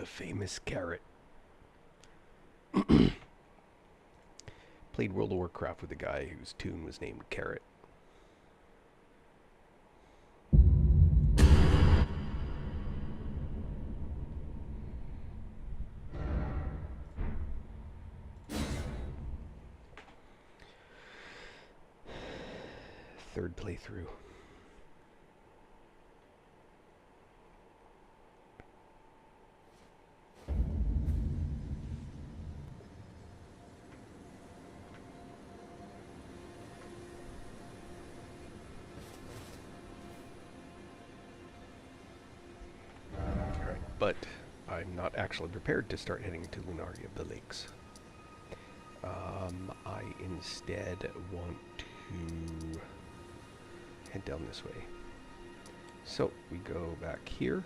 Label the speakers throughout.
Speaker 1: famous carrot. Played World of Warcraft with a guy whose tune was named Carrot. Third playthrough. But I'm not actually prepared to start heading to Lunaria of the Lakes. I instead want to head down this way. So we go back here.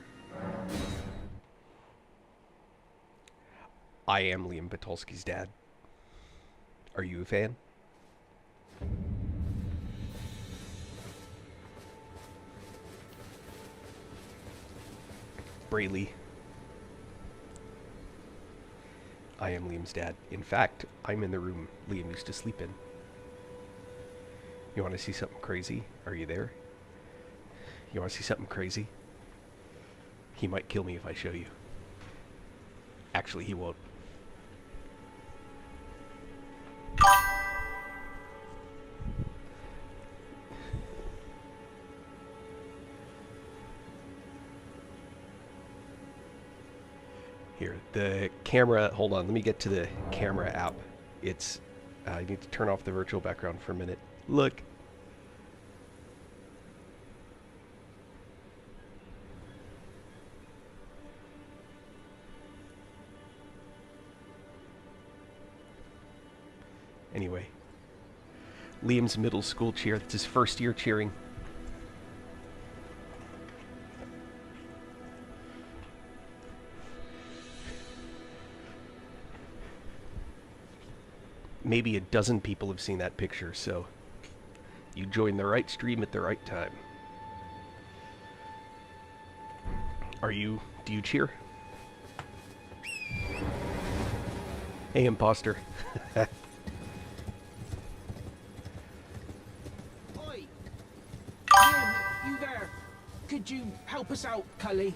Speaker 1: I am Liam Patulski's dad. Are you a fan? Brayley. I am Liam's dad. In fact, I'm in the room Liam used to sleep in. You want to see something crazy? Are you there? You want to see something crazy? He might kill me if I show you. Actually, he won't. Here, the camera, hold on, let me get to the camera app. It's, I need to turn off the virtual background for a minute. Look. Anyway, Liam's middle school cheer, that's his first year cheering. Maybe a dozen people have seen that picture, so you joined the right stream at the right time. Do you cheer? Hey, imposter.
Speaker 2: Oi! Liam, you there? Could you help us out, Cully?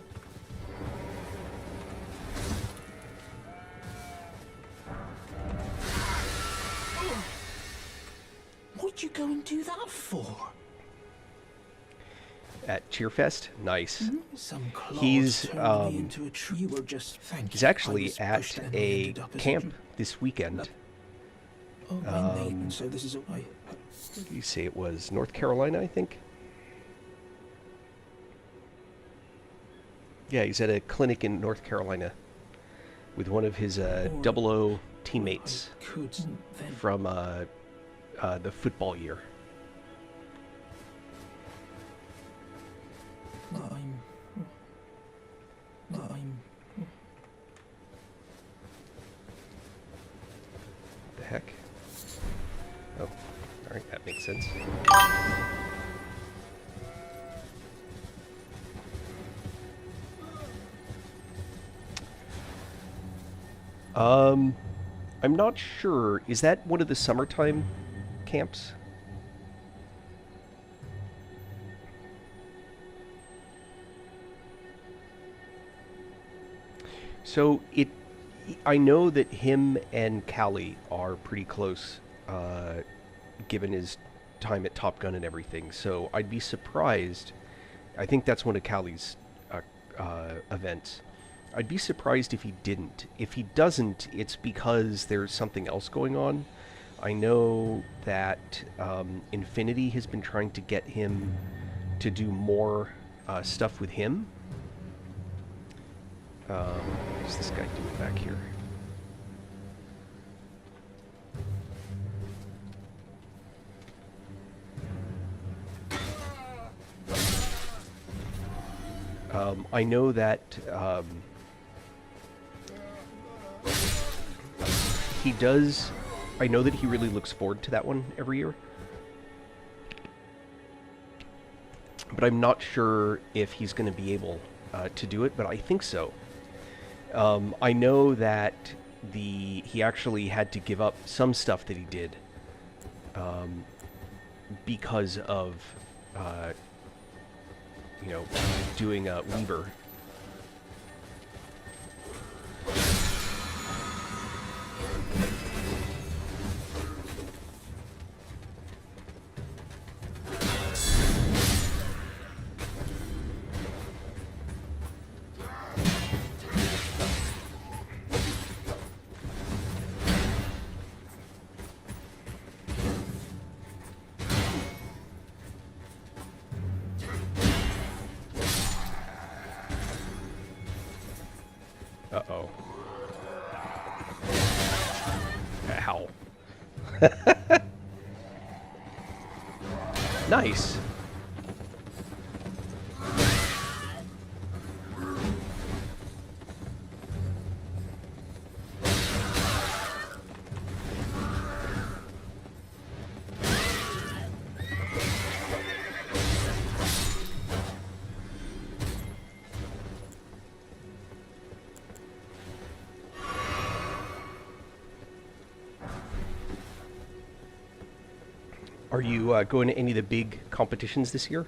Speaker 2: What'd you go and do that for?
Speaker 1: At Cheerfest? Nice.
Speaker 2: Some
Speaker 1: He's
Speaker 2: into a tree. You were just
Speaker 1: he's actually at a camp this weekend.
Speaker 2: So this is a way.
Speaker 1: You say it was North Carolina, I think? Yeah, he's at a clinic in North Carolina with one of his 00 teammates from the football year. The heck? Oh, alright, that makes sense. I'm not sure. Is that one of the summertime camps? So I know that him and Callie are pretty close, given his time at Top Gun and everything. So I'd be surprised. I think that's one of Callie's events. I'd be surprised if he didn't. If he doesn't, it's because there's something else going on. I know that Infinity has been trying to get him to do more stuff with him. What's this guy doing back here? I know that he does. I know that he really looks forward to that one every year. But I'm not sure if he's going to be able to do it, but I think so. I know that he actually had to give up some stuff that he did because of uh, doing a Weaver. Uh-oh. Ow. Nice. Are you going to any of the big competitions this year?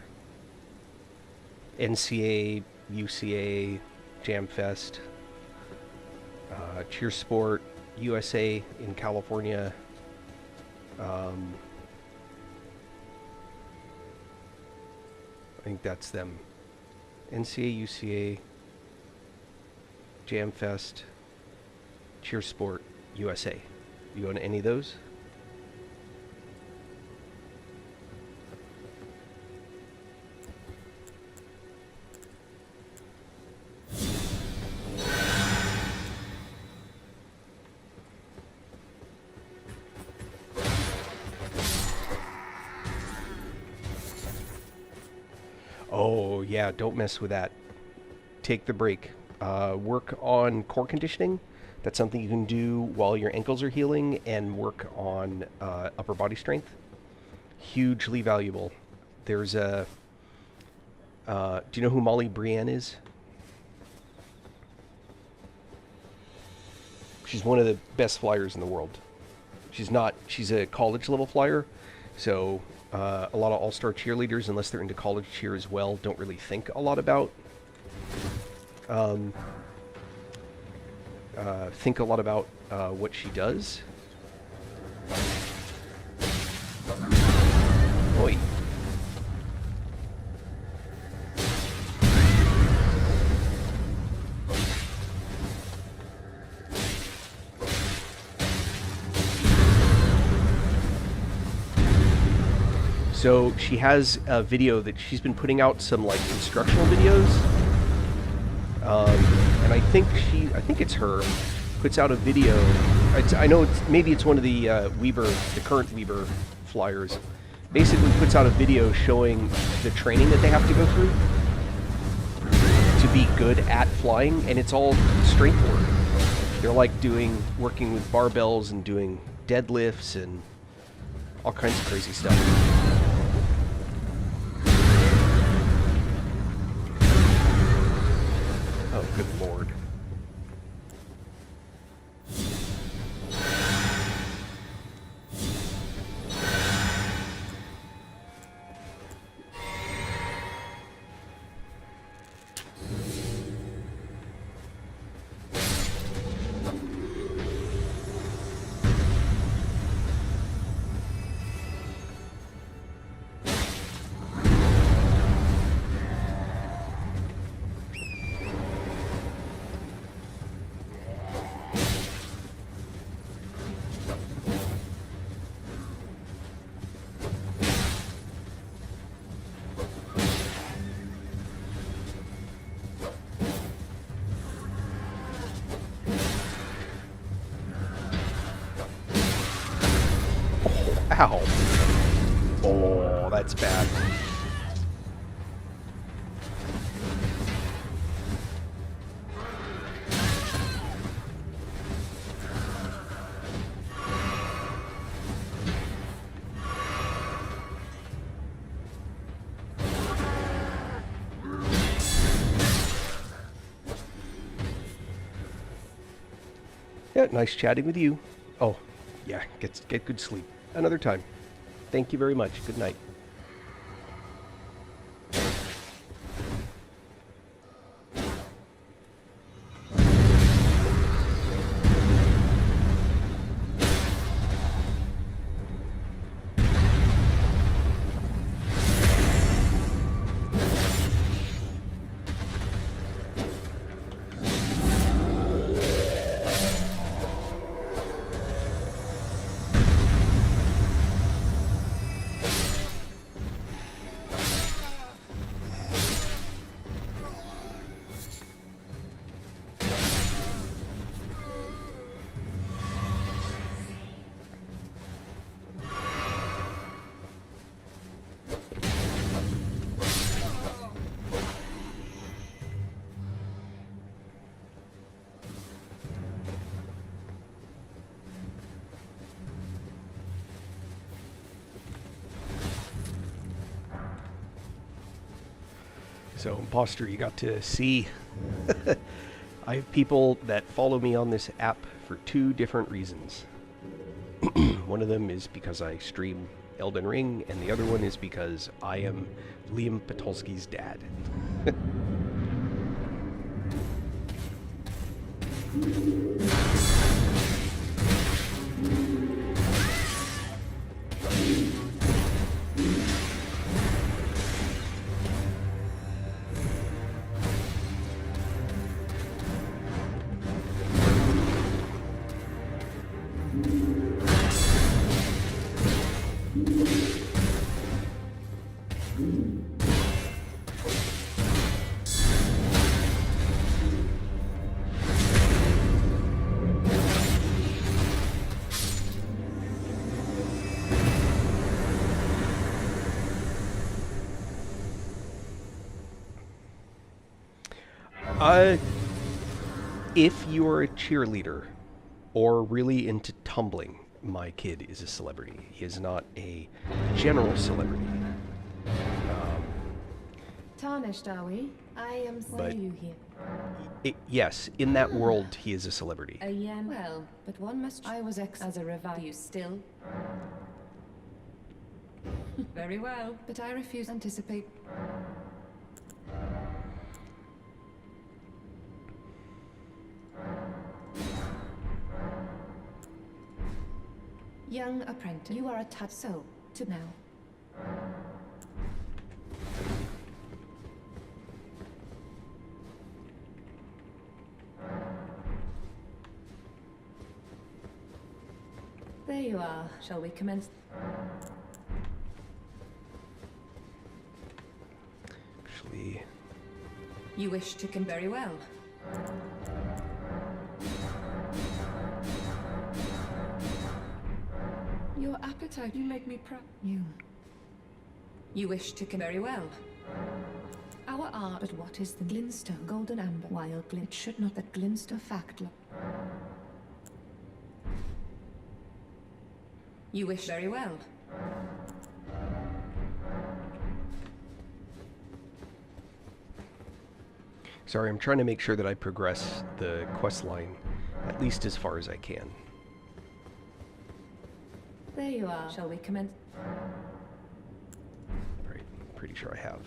Speaker 1: NCA, UCA, Jamfest, Cheer Sport, USA in California. I think that's them. NCA, UCA, Jamfest, Cheer Sport, USA. You going to any of those? Oh, yeah, don't mess with that. Take the break. Work on core conditioning. That's something you can do while your ankles are healing, and work on upper body strength. Hugely valuable. There's a... do you know who Molly Brienne is? She's one of the best flyers in the world. She's a college level flyer, so a lot of all-star cheerleaders, unless they're into college cheer as well, don't really think a lot about what she does. Oi. So she has a video that she's been putting out, some like instructional videos, and I think it's her puts out a video. I know maybe it's one of the the current Weaver flyers. Basically, puts out a video showing the training that they have to go through to be good at flying, and it's all strength work. They're like working with barbells and doing deadlifts and all kinds of crazy stuff. Oh, good lord. Ow. Oh, that's bad. Yeah, nice chatting with you. Oh, yeah, get good sleep. Another time. Thank you very much. Good night. So, Imposter, you got to see. I have people that follow me on this app for 2 different reasons. One of them is because I stream Elden Ring, and the other one is because I am Liam Patulski's dad. If you're a cheerleader or really into tumbling, my kid is a celebrity. He is not a general celebrity.
Speaker 3: Tarnished, are we? I am. Why are you here?
Speaker 1: Yes, in that world, he is a celebrity.
Speaker 3: Well, but one must. I was as a revive. You still? Very well, but I refuse to anticipate. Young apprentice, you are a touch so to now. There you are. Shall we commence?
Speaker 1: Actually,
Speaker 3: You wish to come very well. Your appetite, you make me proud. You wish to come very well. Our art, but what is the glintstone? Golden amber, wild glint. It should not that glintstone fact. You wish very well.
Speaker 1: sorry, I'm trying to make sure that I progress the quest line at least as far as I can.
Speaker 3: There you are. Shall we commence?
Speaker 1: Right, pretty sure I have.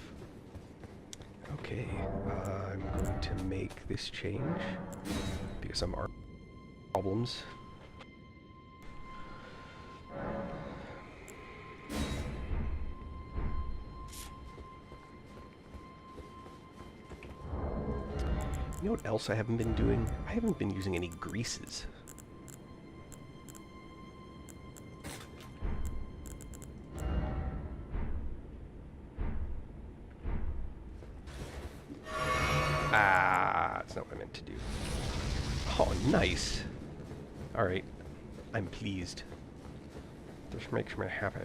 Speaker 1: Okay, I'm going to make this change because I'm problems. You know what else I haven't been doing? I haven't been using any greases. Ah, that's not what I meant to do. Oh, nice. Alright, I'm pleased. This makes me happy.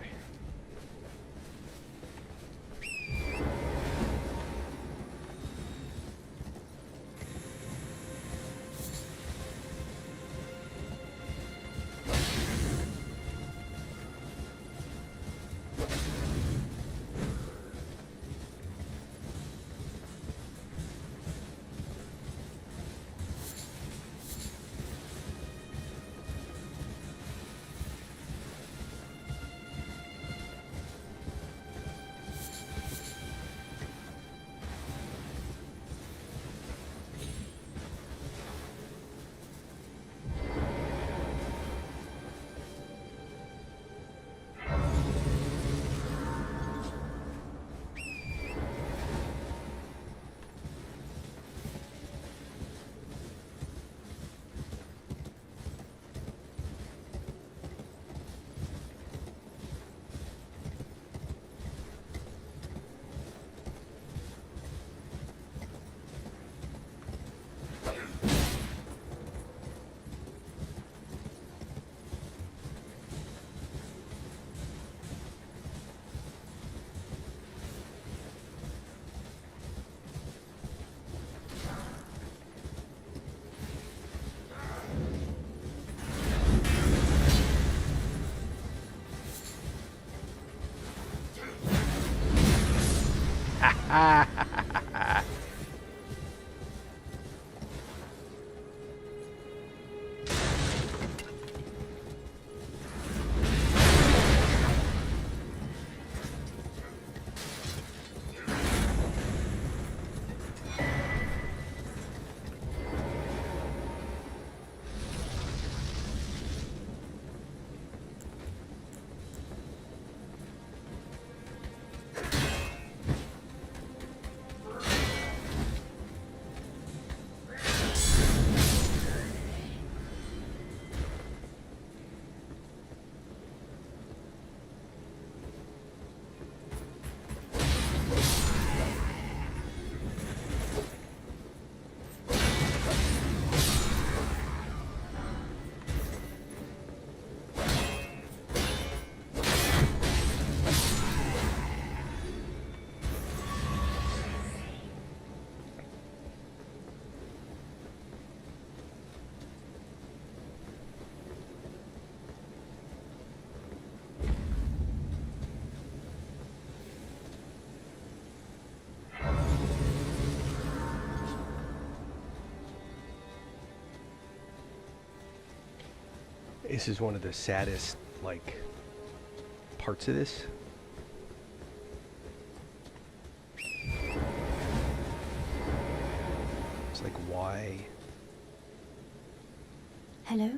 Speaker 1: This is one of the saddest, like, parts of this. It's like, why?
Speaker 4: Hello?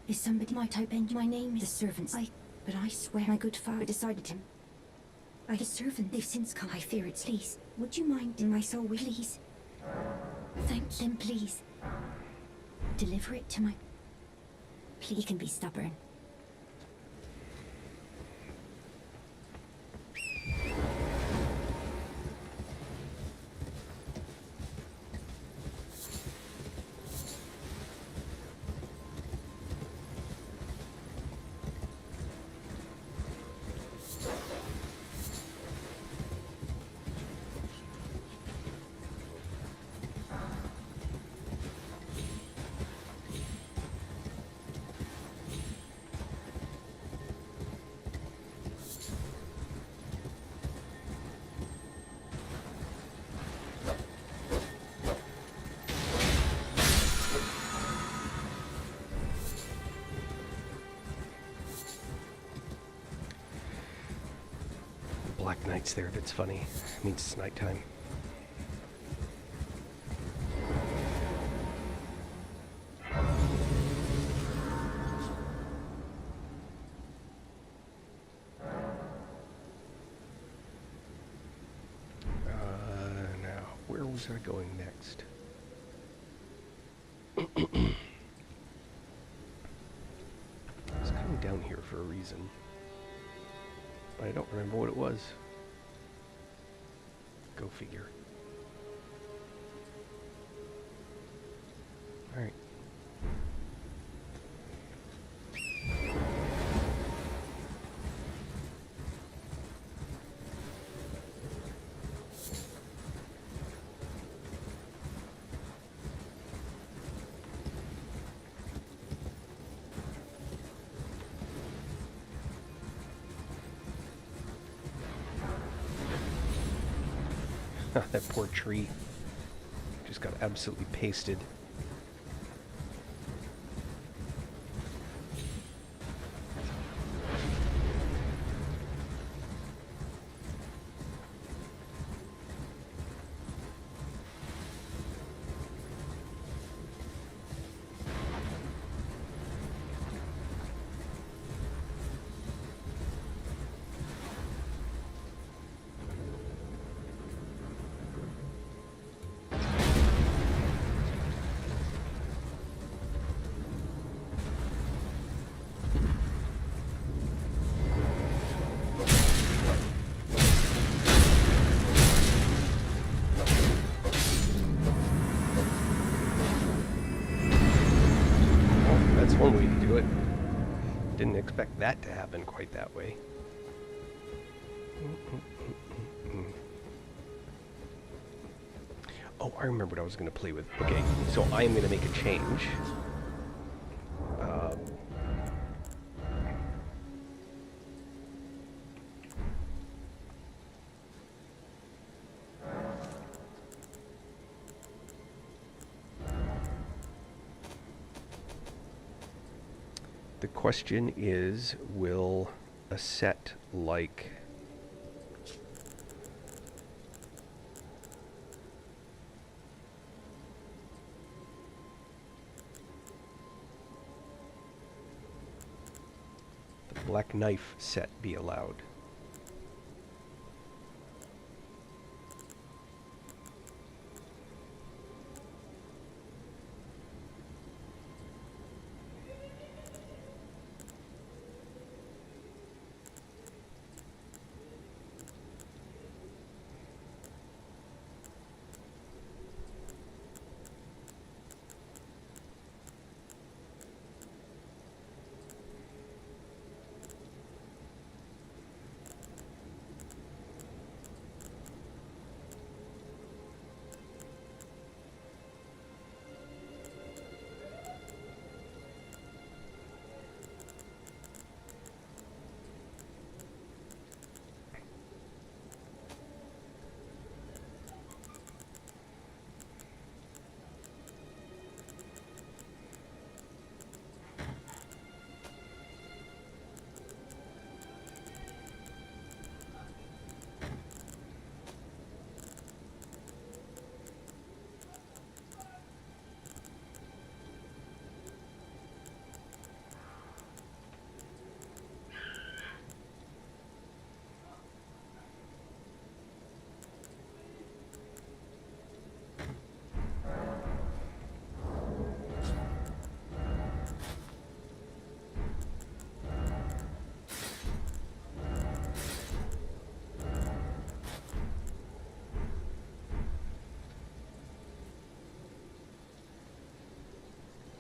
Speaker 4: Is somebody might open? My name is the servants. But I swear my good father decided him. The servant, they've since come. I fear it's please. Would you mind in my soul, please? Thank him, please. Deliver it to my... Please, he can be stubborn.
Speaker 1: Black Knight's there if it's funny. It means it's nighttime. Now, where was I going next? I was coming down here for a reason. But I don't remember what it was. Go figure. Alright. That poor tree just got absolutely pasted. That's one way to do it. Didn't expect that to happen quite that way. Oh, I remember what I was going to play with. Okay, so I am going to make a change. The question is, will a set like the Black Knife set be allowed?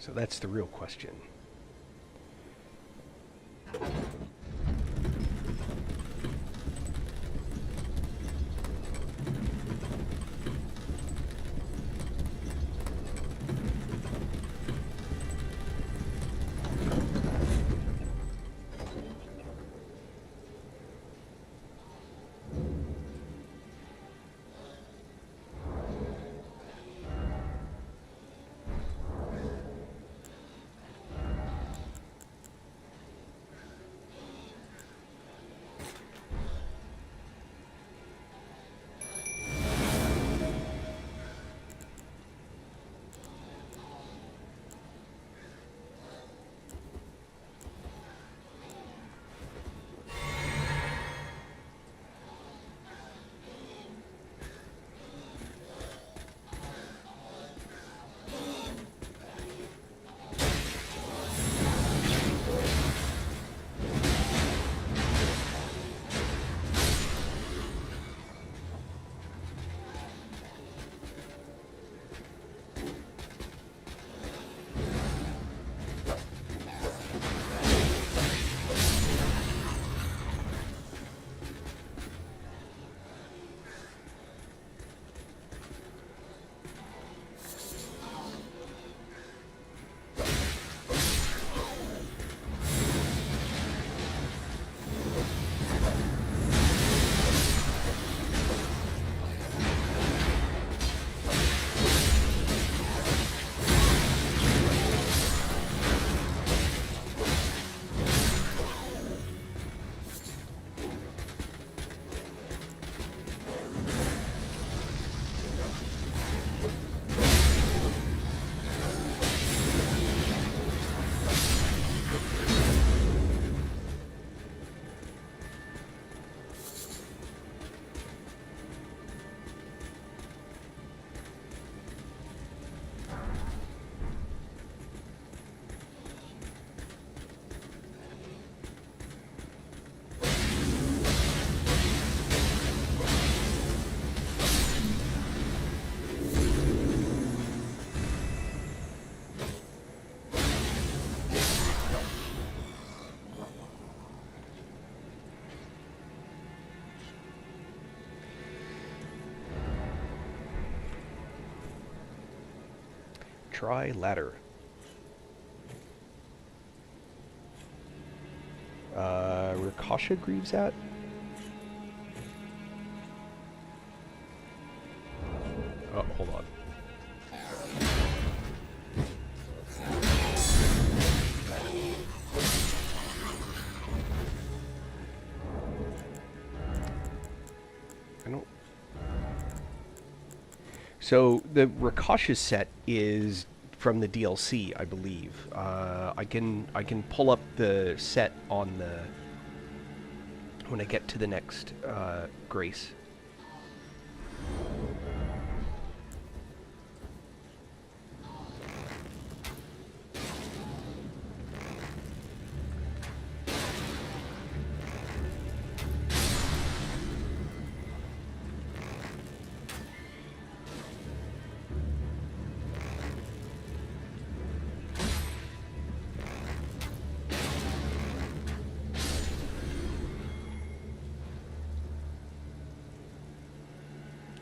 Speaker 1: So that's the real question. Try ladder. Where Kasha Greaves at? Oh, hold on. I don't... So, the Rakasha set is from the DLC, I believe. I can pull up the set on the... when I get to the next Grace.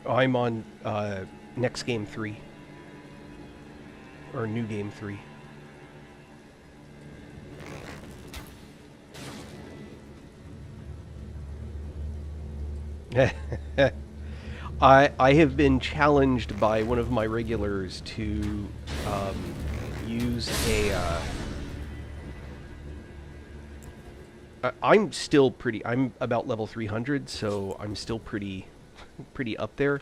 Speaker 1: I'm on next game 3. Or new game 3. I have been challenged by one of my regulars to use a... I'm still pretty... I'm about level 300, so I'm still pretty up there.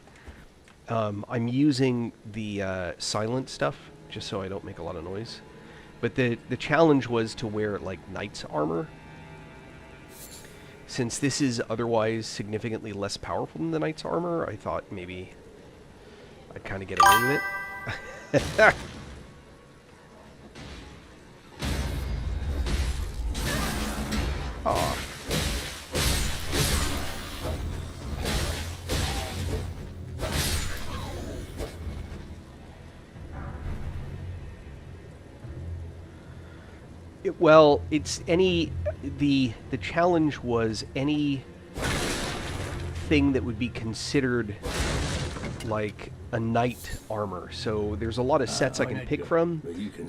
Speaker 1: I'm using the silent stuff, just so I don't make a lot of noise. But the challenge was to wear, like, knight's armor. Since this is otherwise significantly less powerful than the knight's armor, I thought maybe I'd kind of get away with it. Aw. Well, it's any the challenge was any thing that would be considered like a knight armor. So there's a lot of sets I can pick from,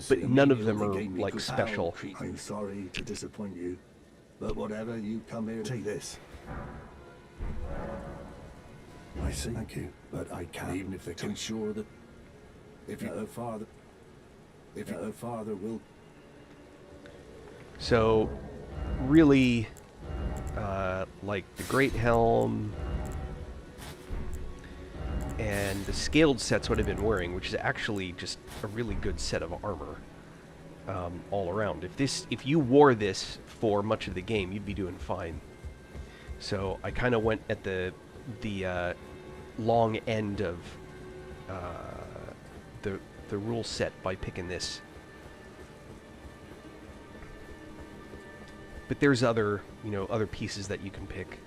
Speaker 1: but none of them are like special.
Speaker 5: I'm sorry to disappoint you, but whatever you come here, take this. I see. Thank you, but I can't. Even if to ensure that if her father will.
Speaker 1: So, really, like the Great Helm and the scaled set's what I've been wearing, which is actually just a really good set of armor all around. If you wore this for much of the game, you'd be doing fine. So I kind of went at the long end of the rule set by picking this. But there's other pieces that you can pick.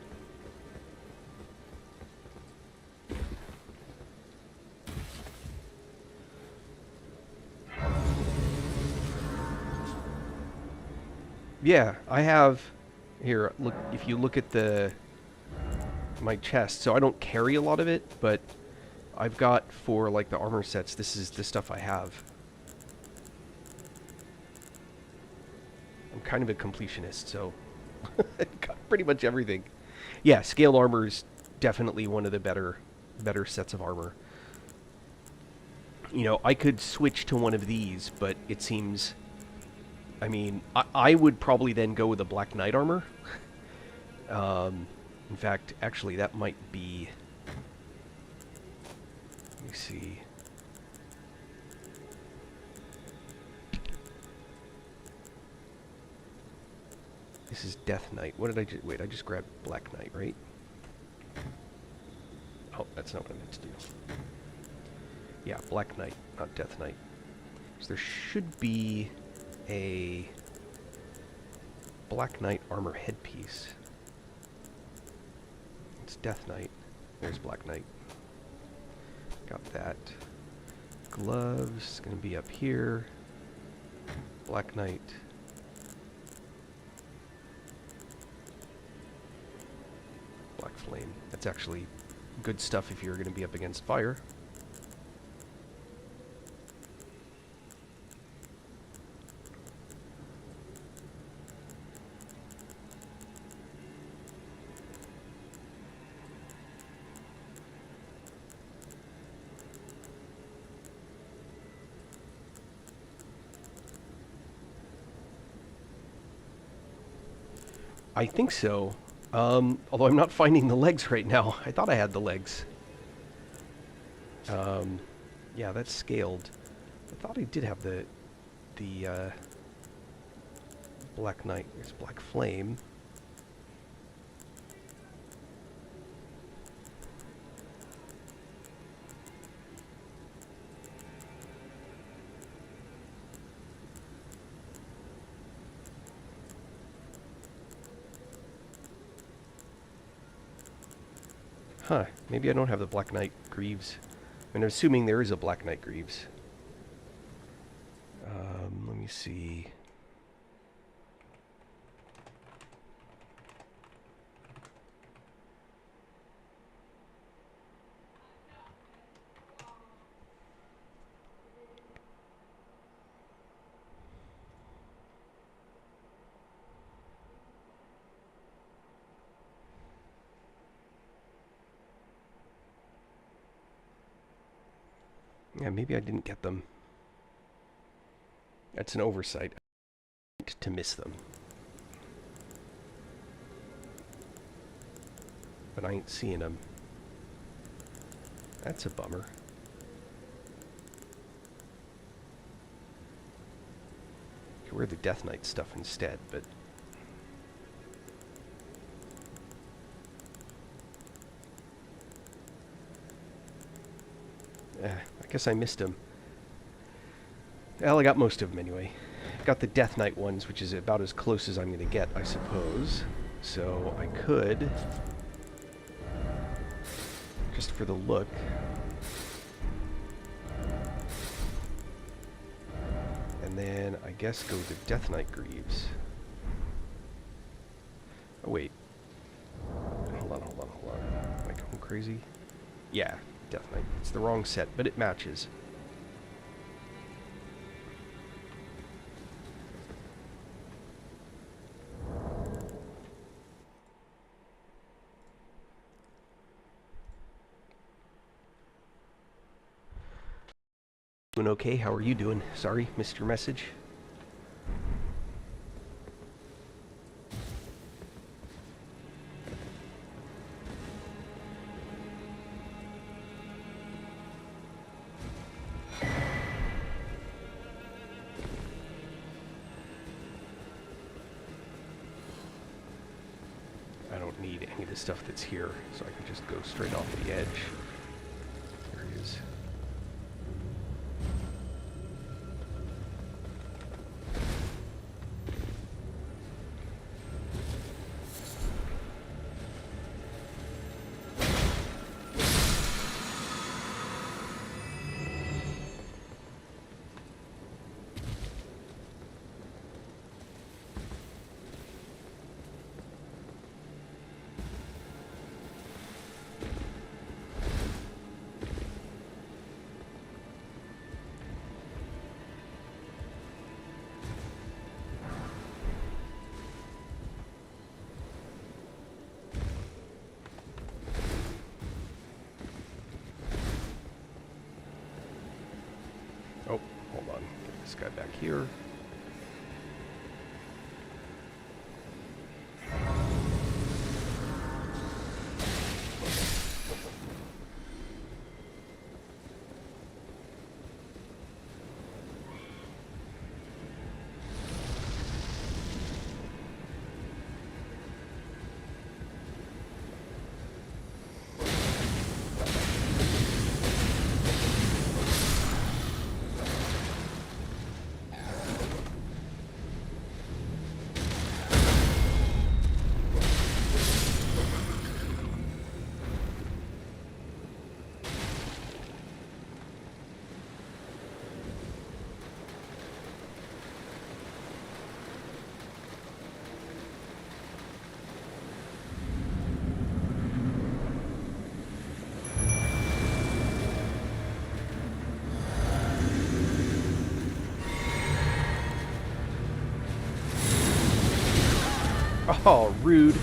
Speaker 1: Yeah, I have here. Look, if you look at my chest, so I don't carry a lot of it, but I've got for like the armor sets. This is the stuff I have. I'm kind of a completionist, so I've got pretty much everything. Yeah, scaled armor is definitely one of the better sets of armor. You know, I could switch to one of these, but it seems... I mean, I would probably then go with the Black Knight armor. In fact, actually, that might be... Let me see. This is Death Knight. What did I just... Wait, I just grabbed Black Knight, right? Oh, that's not what I meant to do. Yeah, Black Knight, not Death Knight. So there should be a Black Knight armor headpiece. It's Death Knight. There's Black Knight. Got that. Gloves, gonna be up here. Black Knight. Black Flame. That's actually good stuff if you're gonna be up against fire. I think so. Although I'm not finding the legs right now. I thought I had the legs. Yeah, that's scaled. I thought I did have the Black Knight. There's Black Flame. Huh, maybe I don't have the Black Knight Greaves. I'm assuming there is a Black Knight Greaves. Let me see. Yeah, maybe I didn't get them. That's an oversight. To miss them. But I ain't seeing them. That's a bummer. Could wear the Death Knight stuff instead, but... I guess I missed them. Well, I got most of them anyway. Got the Death Knight ones, which is about as close as I'm going to get, I suppose. So I could, just for the look, and And then I guess go to Death Knight Greaves. Oh wait. Hold on. Am I going crazy? Yeah, Death Knight. It's the wrong set, but it matches. Doing okay? How are you doing? Sorry, missed your message. I don't need any of the stuff that's here, so I can just go straight off the edge. There it is. Oh, hold on. Get this guy back here. Oh, rude.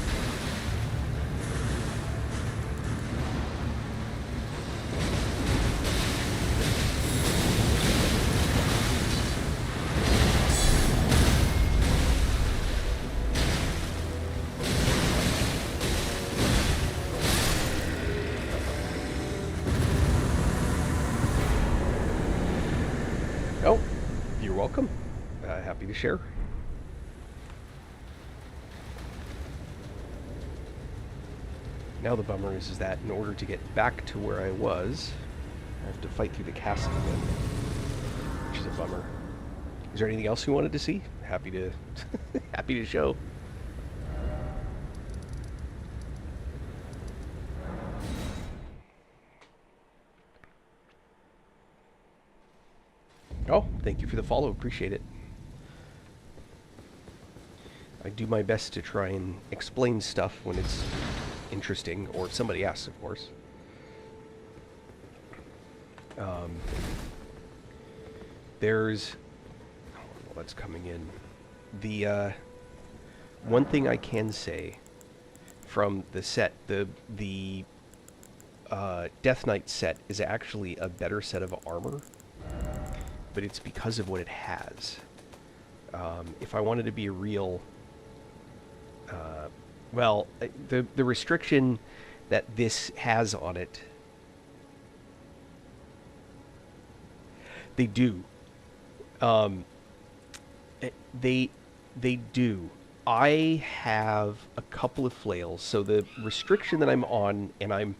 Speaker 1: Oh, you're welcome. Happy to share. Now the bummer is that in order to get back to where I was, I have to fight through the castle again, which is a bummer. Is there anything else you wanted to see? Happy to, happy to show. Oh, thank you for the follow. Appreciate it. I do my best to try and explain stuff when it's interesting, or if somebody asks, of course. There's... well, that's coming in. The, one thing I can say from the set, the Death Knight set is actually a better set of armor, but it's because of what it has. If I wanted to be a real... well, the restriction that this has on it, they do. They do. I have a couple of flails, so the restriction that I'm on, and I'm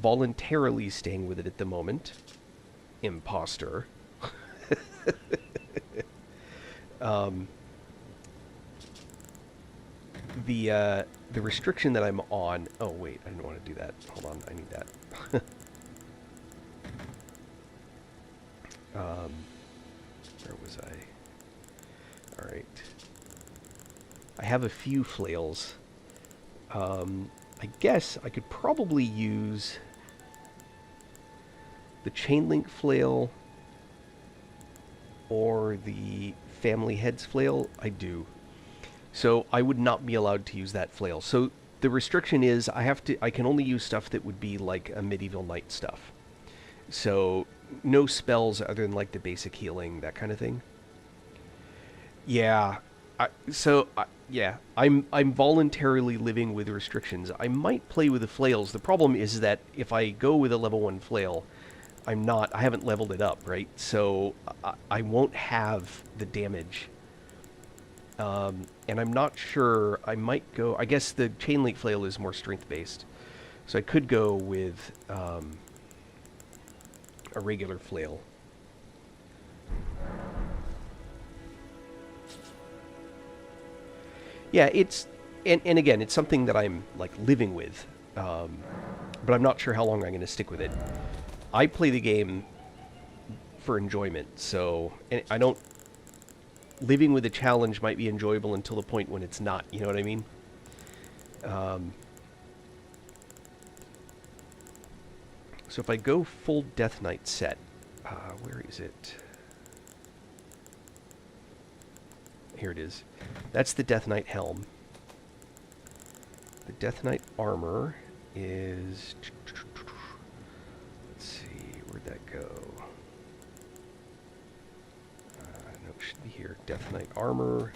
Speaker 1: voluntarily staying with it at the moment, imposter. The restriction that I'm on... oh, wait, I didn't want to do that. Hold on, I need that. Where was I? Alright. I have a few flails. I guess I could probably use the chain link flail or the family heads flail. I do. So I would not be allowed to use that flail. So the restriction is I can only use stuff that would be like a medieval knight stuff. So no spells other than like the basic healing, that kind of thing. Yeah. Yeah, I'm voluntarily living with restrictions. I might play with the flails. The problem is that if I go with a level 1 flail, I haven't leveled it up, right? So I won't have the damage. And I'm not sure, I might go, I guess the chain link flail is more strength based. So I could go with a regular flail. Yeah, and again, it's something that I'm like living with, but I'm not sure how long I'm going to stick with it. I play the game for enjoyment, so and I don't. Living with a challenge might be enjoyable until the point when it's not. You know what I mean? So if I go full Death Knight set, where is it? Here it is. That's the Death Knight helm. The Death Knight armor is... Let's see, where'd that go? No, it should be here. Death Knight armor.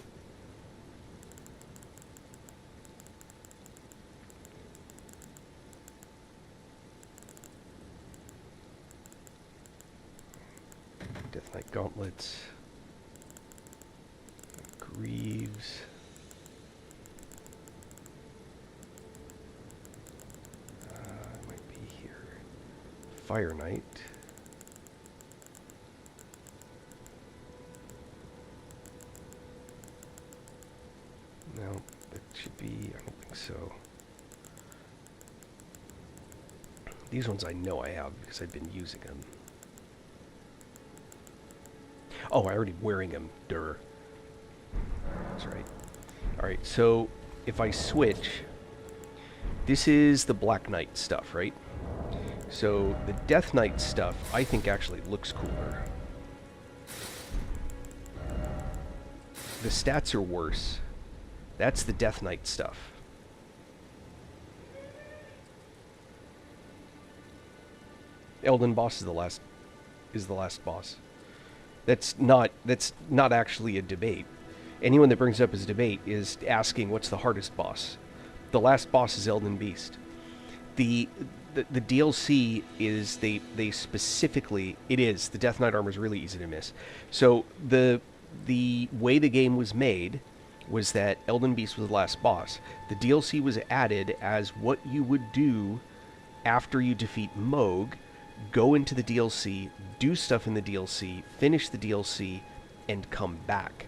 Speaker 1: Death Knight gauntlets. Greaves. Might be here. Fire Knight. No, that should be, I don't think so. These ones I know I have because I've been using them. Oh, I already wearing them. Durr. That's right. Alright, so if I switch, this is the Black Knight stuff, right? So the Death Knight stuff, I think actually looks cooler. The stats are worse. That's the Death Knight stuff. Elden boss is the last boss. That's not actually a debate. Anyone that brings up as a debate is asking what's the hardest boss. The last boss is Elden Beast. The DLC is they specifically, it is, the Death Knight armor is really easy to miss. So the way the game was made was that Elden Beast was the last boss. The DLC was added as what you would do after you defeat Moog, go into the DLC, do stuff in the DLC, finish the DLC, and come back.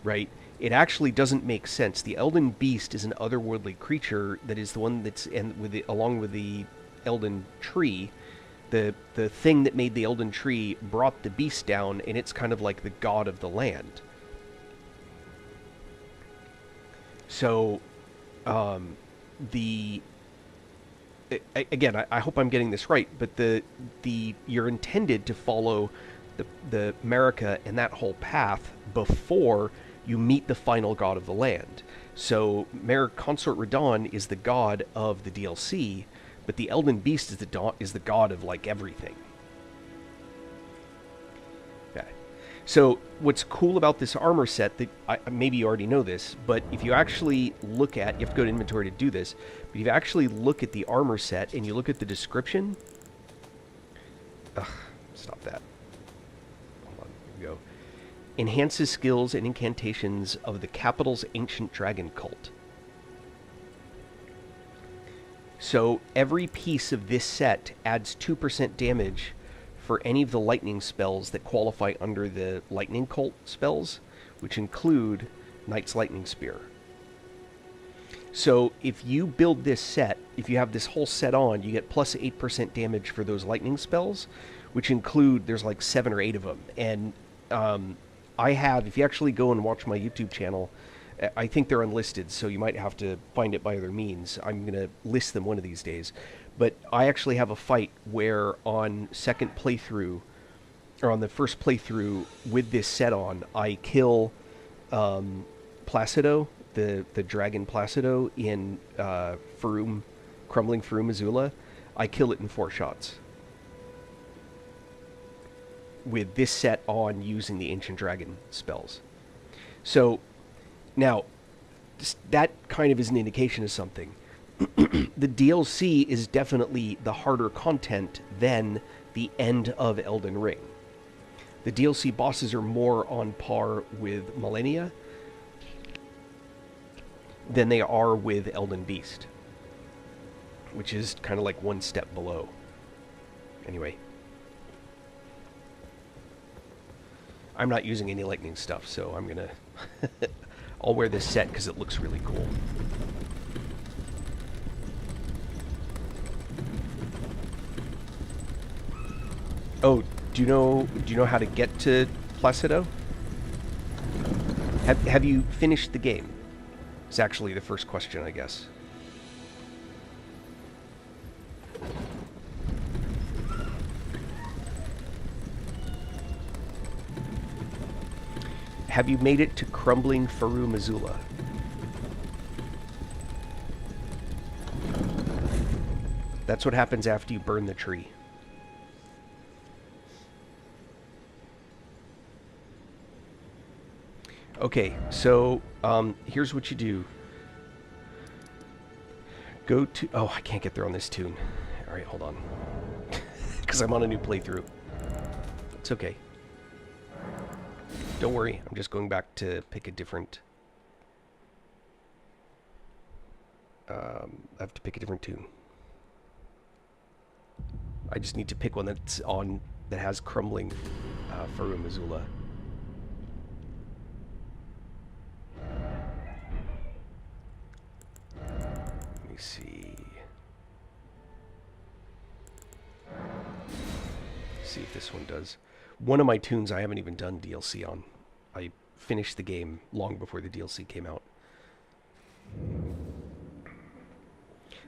Speaker 1: Right? It actually doesn't make sense. The Elden Beast is an otherworldly creature that is the one that's, and with the, along with the Elden Tree, the thing that made the Elden Tree brought the beast down, and it's kind of like the god of the land. So, again, I hope I'm getting this right, but you're intended to follow the Marika and that whole path before you meet the final god of the land. So Consort Radahn is the god of the DLC, but the Elden Beast is the god of like everything. Okay. So what's cool about this armor set, that maybe you already know this, but if you actually look at, you have to go to inventory to do this, but if you actually look at the armor set and you look at the description, stop that. Hold on, here we go. Enhances skills and incantations of the capital's ancient dragon cult. So every piece of this set adds 2% damage for any of the lightning spells that qualify under the lightning cult spells, which include Knight's Lightning Spear. So if you build this set, if you have this whole set on, you get plus 8% damage for those lightning spells, which include, there's like 7 or 8 of them. And I have, if you actually go and watch my YouTube channel, I think they're unlisted, so you might have to find it by other means. I'm going to list them one of these days. But I actually have a fight where on second playthrough, or on the first playthrough with this set on, I kill Placido, the dragon Placido in Crumbling Farum Azula. I kill it in 4 shots. With this set on using the Ancient Dragon spells. So, now, that kind of is an indication of something. The DLC is definitely the harder content than the end of Elden Ring. The DLC bosses are more on par with Millennia than they are with Elden Beast, which is kind of like one step below. Anyway. I'm not using any lightning stuff, so I'm gonna... I'll wear this set because it looks really cool. Oh, do you know how to get to Placido? Have you finished the game? It's actually the first question, I guess. Have you made it to Crumbling Farum Azula? That's what happens after you burn the tree. Okay, so here's what you do. Go to... Oh, I can't get there on this tune. Alright, hold on. Because I'm on a new playthrough. It's okay. Don't worry, I'm just going back to pick a different... I have to pick a different tune. I just need to pick one that's on... that has Crumbling Farum Azula. Let me see. See if this one does. One of my tunes I haven't even done DLC on. I finished the game long before the DLC came out.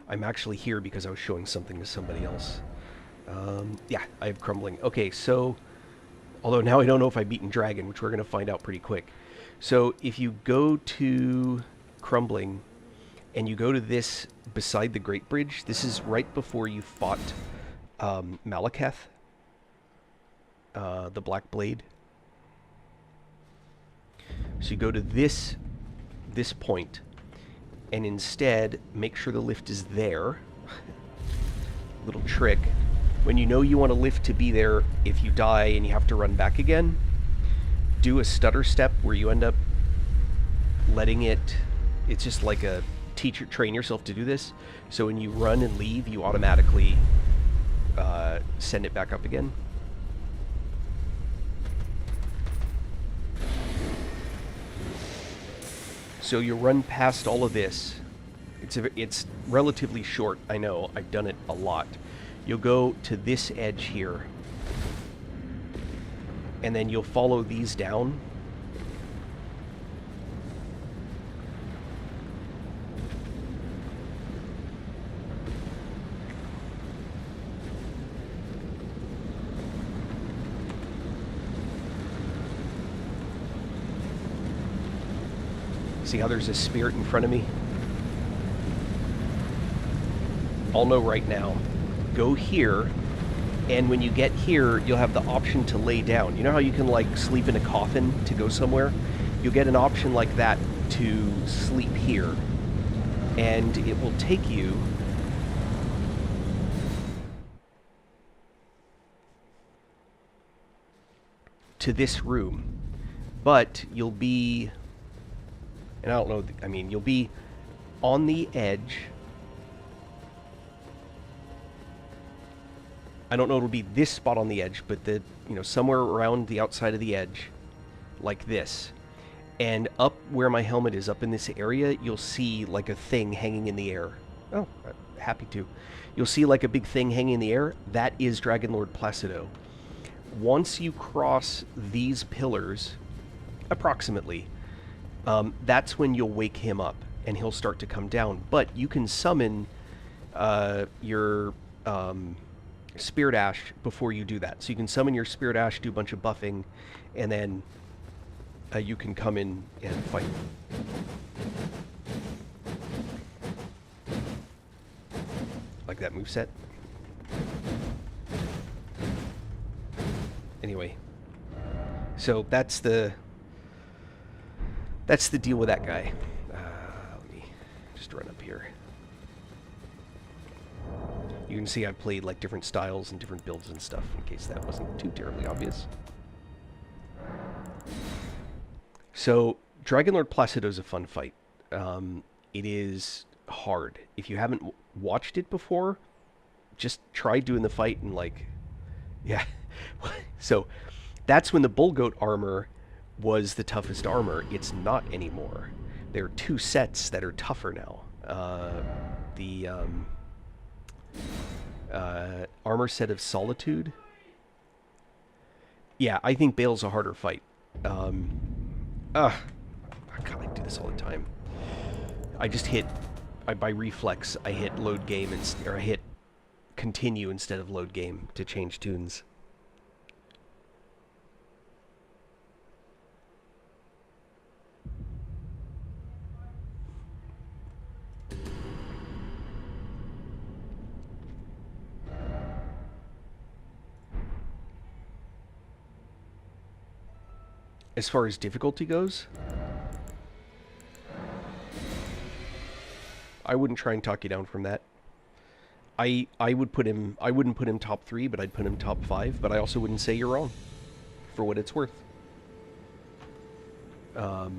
Speaker 1: I'm actually here because I was showing something to somebody else. Yeah, I have Crumbling. Okay, so... Although now I don't know if I've beaten Dragon, which we're going to find out pretty quick. So if you go to Crumbling, and you go to this beside the Great Bridge, this is right before you fought Malekith. The Black Blade. So you go to this point, and instead make sure the lift is there. Little trick. When you know you want a lift to be there, if you die and you have to run back again, do a stutter step where you end up letting it... It's just like a train yourself to do this. So when you run and leave, you automatically send it back up again. So you run past all of this. It's relatively short, I know. I've done it a lot. You'll go to this edge here. And then you'll follow these down. See how there's a spirit in front of me? I'll know right now. Go here, and when you get here, you'll have the option to lay down. You know how you can, like, sleep in a coffin to go somewhere? You'll get an option like that to sleep here. And it will take you to this room. But you'll be... And I don't know, I mean, you'll be on the edge. I don't know it'll be this spot on the edge, but somewhere around the outside of the edge, like this. And up where my helmet is, up in this area, you'll see like a thing hanging in the air. Oh, I'm happy to. You'll see like a big thing hanging in the air. That is Dragon Lord Placido. Once you cross these pillars, approximately. That's when you'll wake him up, and he'll start to come down. But you can summon your Spirit Ash before you do that. So you can summon your Spirit Ash, do a bunch of buffing, and then you can come in and fight. Like that moveset. Anyway, so that's the deal with that guy. Let me just run up here. You can see I've played like different styles and different builds and stuff, in case that wasn't too terribly obvious. So, Dragonlord Placido is a fun fight. It is hard. If you haven't watched it before, just try doing the fight and like, yeah. So, that's when the Bullgoat armor was the toughest armor. It's not anymore. There are 2 sets that are tougher now. The armor set of Solitude. Yeah, I think Bale's a harder fight. God, I do this all the time. I just hit, by reflex, I hit load game, or I hit continue instead of load game to change tunes. As far as difficulty goes, I wouldn't try and talk you down from that. I wouldn't put him top 3, but I'd put him top 5, but I also wouldn't say you're wrong, for what it's worth. So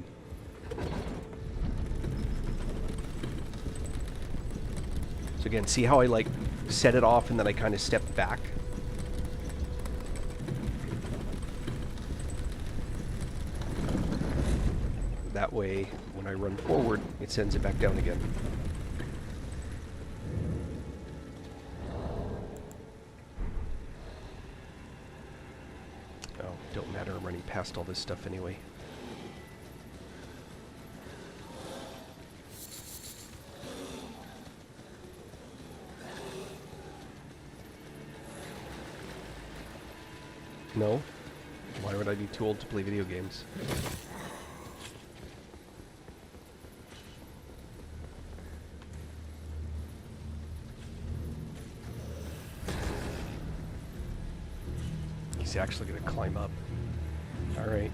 Speaker 1: again, see how I like set it off and then I kind of stepped back? That way, when I run forward, it sends it back down again. Oh, don't matter, I'm running past all this stuff anyway. No? Why would I be too old to play video games? He's actually going to climb up. All right.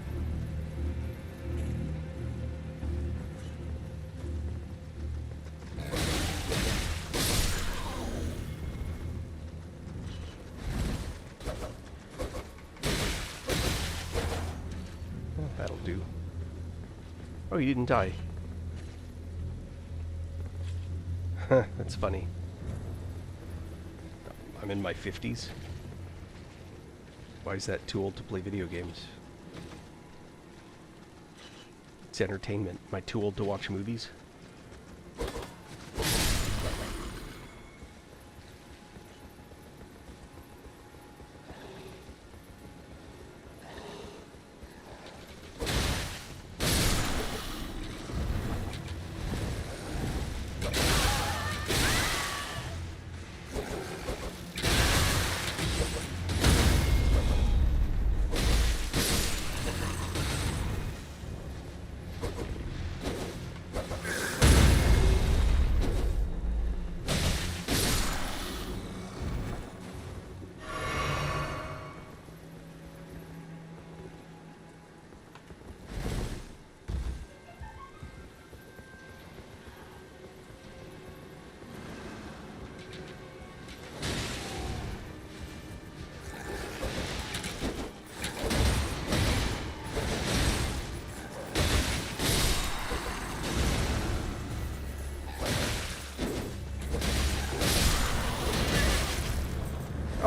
Speaker 1: Oh, that'll do. Oh, you didn't die. Huh, that's funny. I'm in my 50s. Why is that too old to play video games? It's entertainment. Am I too old to watch movies?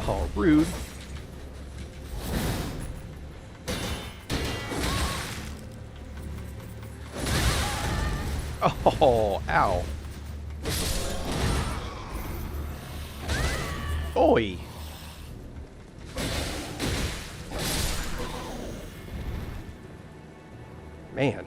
Speaker 1: Oh, rude. Oh, ow. Oi. Man.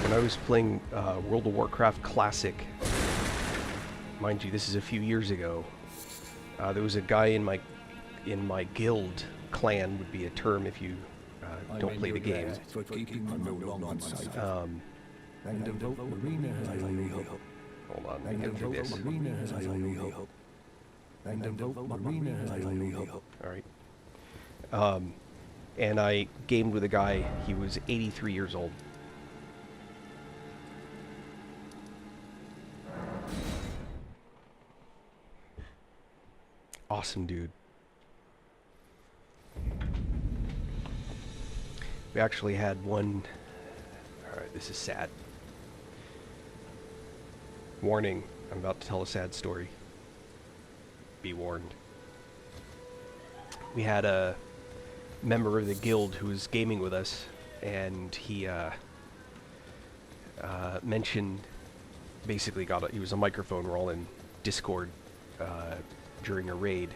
Speaker 1: When I was playing World of Warcraft Classic, mind you, this is a few years ago, there was a guy in my guild. Clan would be a term if you don't play the game.
Speaker 5: For keeping my no long on sight. And devote Marina as I only hope.
Speaker 1: Hold on, let me get through this.
Speaker 5: Marina as I only hope. And devote Marina as I only hope.
Speaker 1: Alright. And I gamed with a guy, he was 83 years old. Awesome dude. We actually had one... Alright, this is sad. Warning, I'm about to tell a sad story. Be warned. We had a member of the guild who was gaming with us, and he mentioned, basically he was a microphone, we're all in Discord during a raid,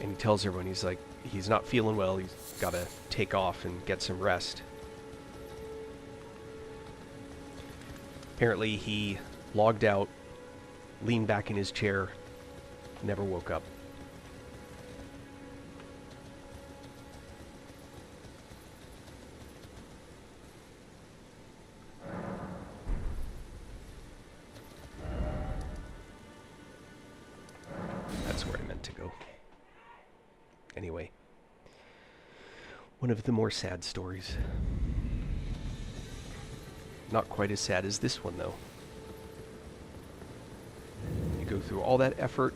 Speaker 1: and he tells everyone, he's like, he's not feeling well, he's got to take off and get some rest. Apparently he logged out, leaned back in his chair, never woke up. That's where I meant to go. Anyway, one of the more sad stories. Not quite as sad as this one, though. You go through all that effort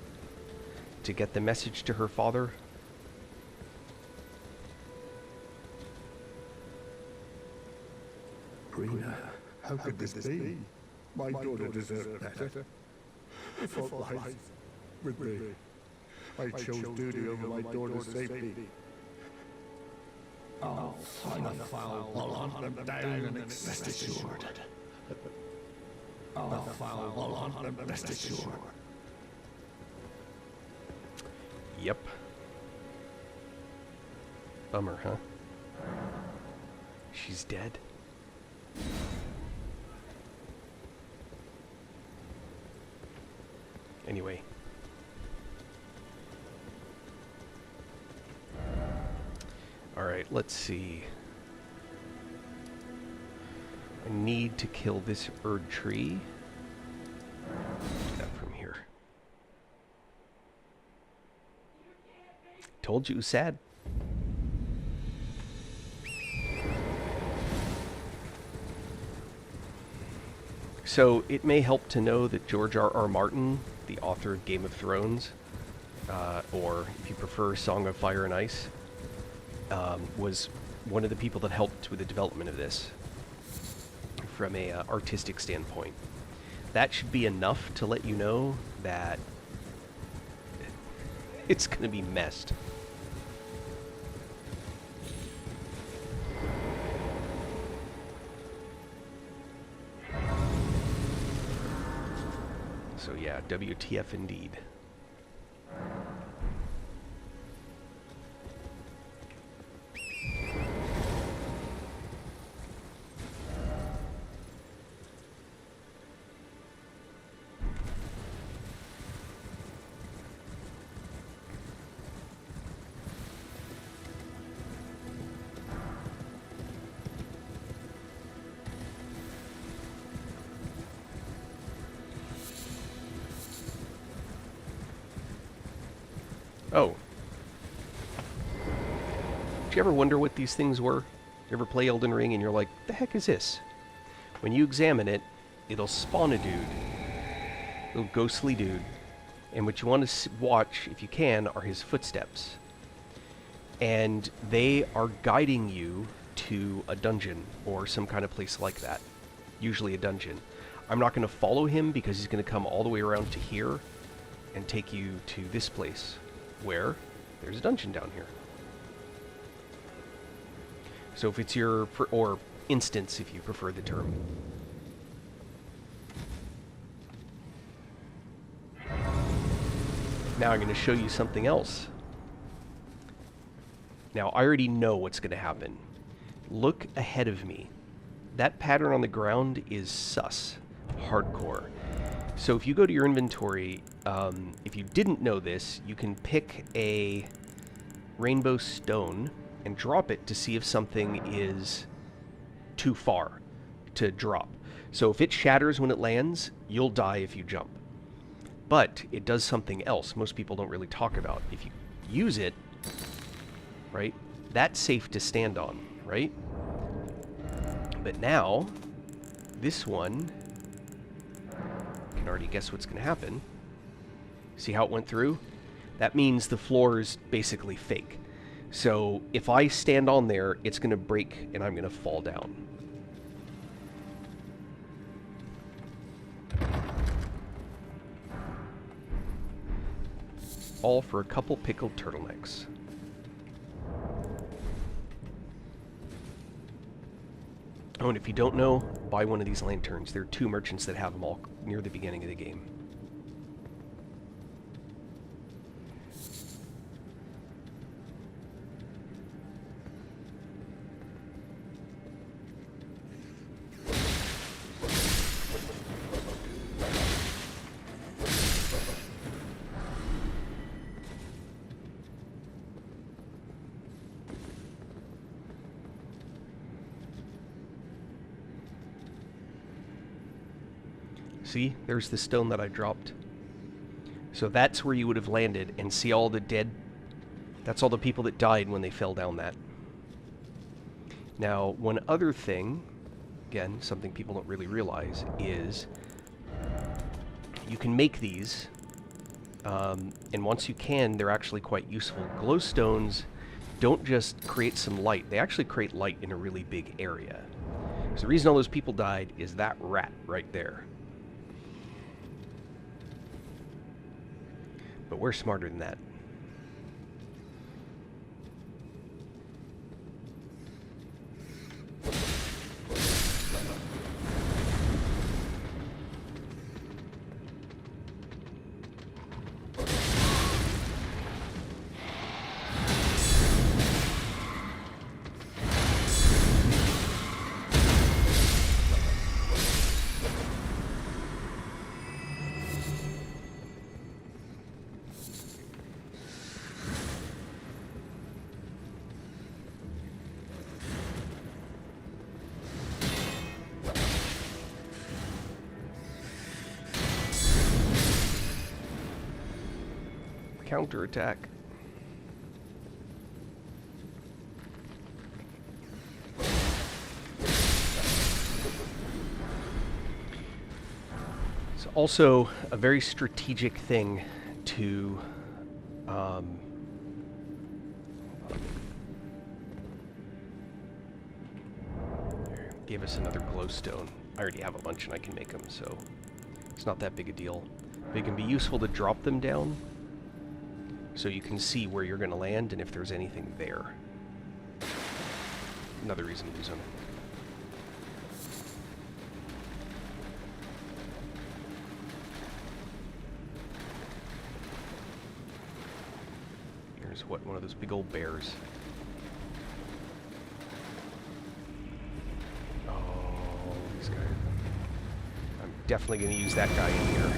Speaker 1: to get the message to her father.
Speaker 5: Marina, how could this be? My daughter deserved better. I fought life with me. I chose duty over my daughter's safety. I'll find the foul, I'll hunt them down and rest assured. I'll foul, I'll hunt them rest assured.
Speaker 1: Yep. Bummer, huh? She's dead. Anyway. Alright, let's see. I need to kill this Erd tree. Do that from here. Told you it was sad. So, it may help to know that George R.R. Martin, the author of Game of Thrones, or if you prefer Song of Fire and Ice, was one of the people that helped with the development of this from a artistic standpoint. That should be enough to let you know that it's going to be messed. So yeah, WTF indeed. Oh. Did you ever wonder what these things were? You ever play Elden Ring and you're like, the heck is this? When you examine it, it'll spawn a dude. A little ghostly dude. And what you want to watch, if you can, are his footsteps. And they are guiding you to a dungeon or some kind of place like that. Usually a dungeon. I'm not going to follow him because he's going to come all the way around to here and take you to this place, where there's a dungeon down here. So if it's your, or instance if you prefer the term. Now I'm going to show you something else. Now, I already know what's going to happen. Look ahead of me. That pattern on the ground is sus. Hardcore. So if you go to your inventory, if you didn't know this, you can pick a rainbow stone and drop it to see if something is too far to drop. So if it shatters when it lands, you'll die if you jump. But it does something else most people don't really talk about. If you use it, right, that's safe to stand on, right? But now, this one, you can already guess what's going to happen. See how it went through? That means the floor is basically fake. So if I stand on there, it's going to break and I'm going to fall down. All for a couple pickled turtlenecks. Oh, and if you don't know, buy one of these lanterns. There are 2 merchants that have them all near the beginning of the game. See, there's the stone that I dropped. So that's where you would have landed, and see all the dead. That's all the people that died when they fell down that. Now, one other thing, again, something people don't really realize, is you can make these, and once you can, they're actually quite useful. Glowstones don't just create some light, they actually create light in a really big area. So the reason all those people died is that rat right there. But we're smarter than that. Counterattack. It's also a very strategic thing to give us another glowstone. I already have a bunch and I can make them, so it's not that big a deal. But it can be useful to drop them down so you can see where you're going to land and if there's anything there. Another reason to use them. Here's what, one of those big old bears. Oh, these guys. I'm definitely going to use that guy in here.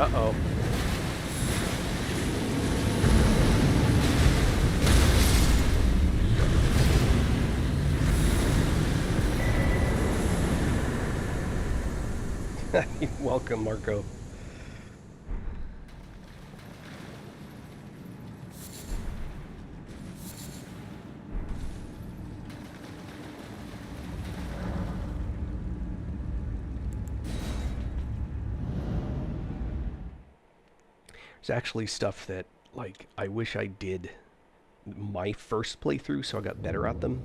Speaker 1: Uh-oh. You're welcome, Marco. There's actually stuff that, like, I wish I did my first playthrough so I got better at them.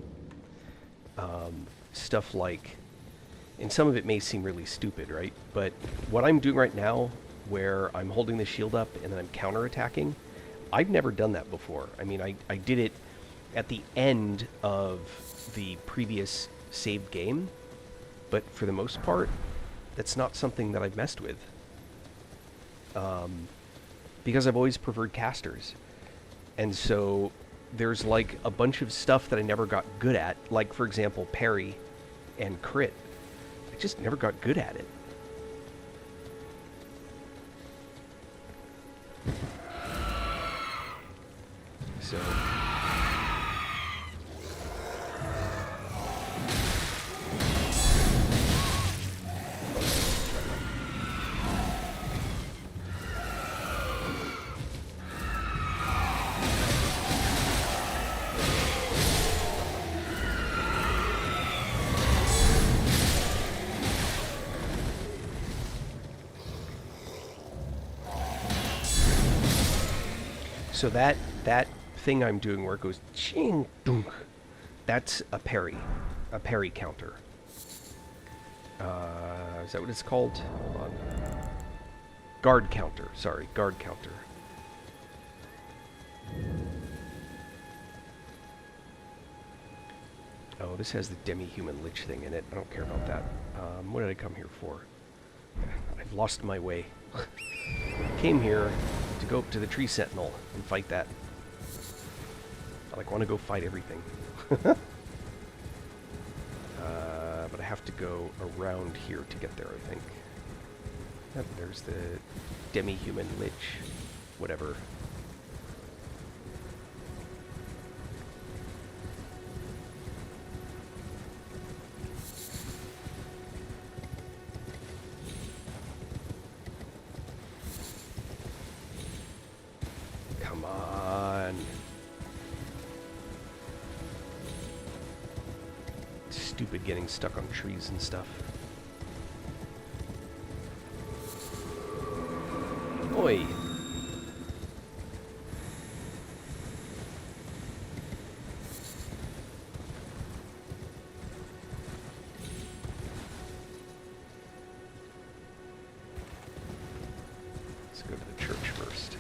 Speaker 1: Stuff like, and some of it may seem really stupid, right? But what I'm doing right now, where I'm holding the shield up and then I'm counterattacking, I've never done that before. I mean, I did it at the end of the previous saved game, but for the most part, that's not something that I've messed with. Because I've always preferred casters. And so there's like a bunch of stuff that I never got good at, like for example, parry and crit. I just never got good at it. So So that thing I'm doing where it goes ching dunk, that's a parry counter. Is that what it's called? Hold on. Guard counter. Sorry, guard counter. Oh, this has the demi-human lich thing in it. I don't care about that. What did I come here for? I've lost my way. Came here to go up to the tree sentinel and fight that. I want to go fight everything. But I have to go around here to get there, I think. Yep, there's the demi-human lich. Whatever. Come on. Stupid getting stuck on trees and stuff. Oi. Let's go to the church first.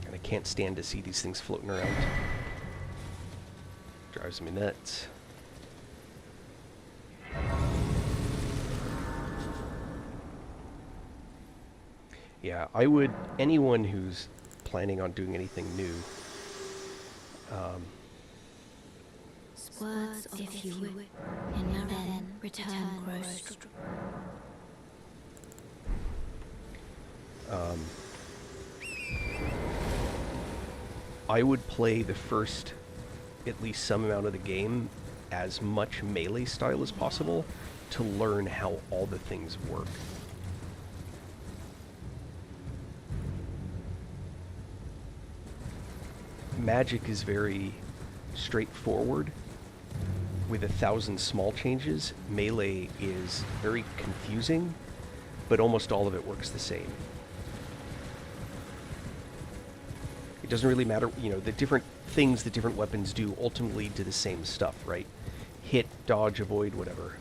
Speaker 1: And I can't stand to see these things floating around. Drives me nuts. Yeah, I would, anyone who's planning on doing anything new,
Speaker 4: Words if you would, and now then return gross.
Speaker 1: I would play the first, at least some amount of the game, as much melee style as possible to learn how all the things work. Magic is very straightforward with 1,000 small changes. Melee is very confusing, but almost all of it works the same. It doesn't really matter, you know, the different things that different weapons do ultimately do the same stuff, right? Hit, dodge, avoid, whatever.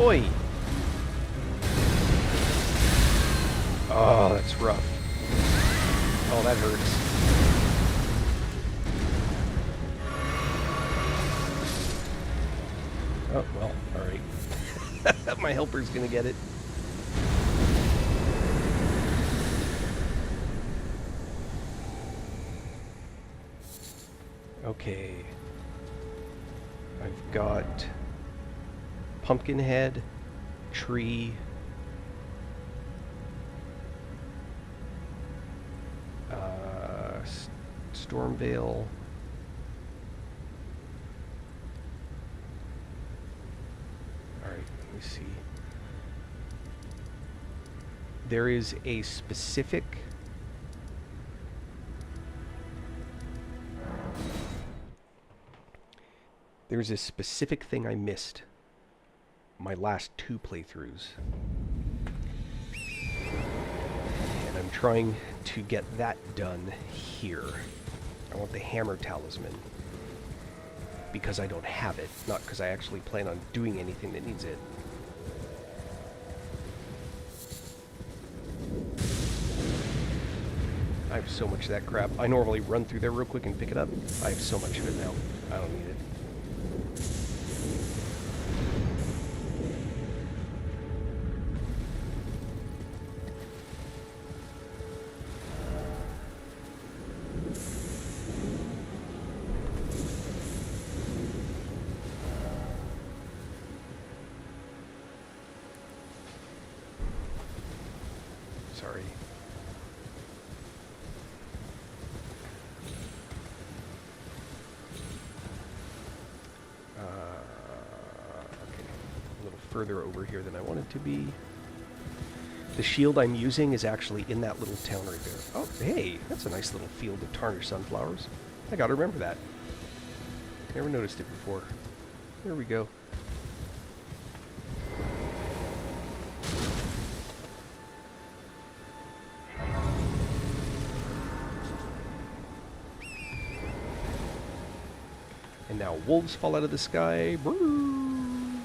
Speaker 1: Oi! Oh, that's rough. Oh, that hurts. Oh, well, alright. My helper's gonna get it. Okay. I've got Pumpkinhead, Tree, Stormvale, alright, let me see. There is a specific There's a specific thing I missed my last 2 playthroughs. And I'm trying to get that done here. I want the hammer talisman. Because I don't have it, not because I actually plan on doing anything that needs it. I have so much of that crap. I normally run through there real quick and pick it up. I have so much of it now. I don't need it. Sorry. Okay, a little further over here than I want it to be. The shield I'm using is actually in that little town right there. Oh, hey, that's a nice little field of tarnished sunflowers. I gotta remember that. Never noticed it before. There we go. And now wolves fall out of the sky. Brrr.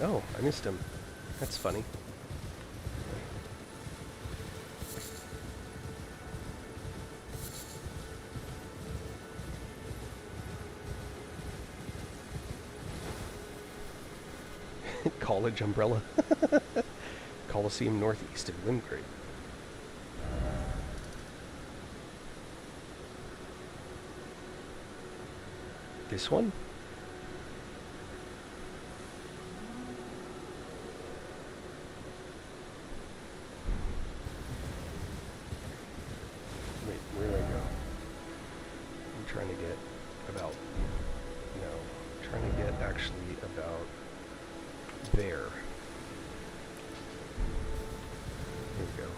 Speaker 1: Oh, I missed him. That's funny. College umbrella. Coliseum northeast of Limgrave. This one? Wait, where do I go? I'm trying to get about... No. I'm trying to get actually about there. There we go.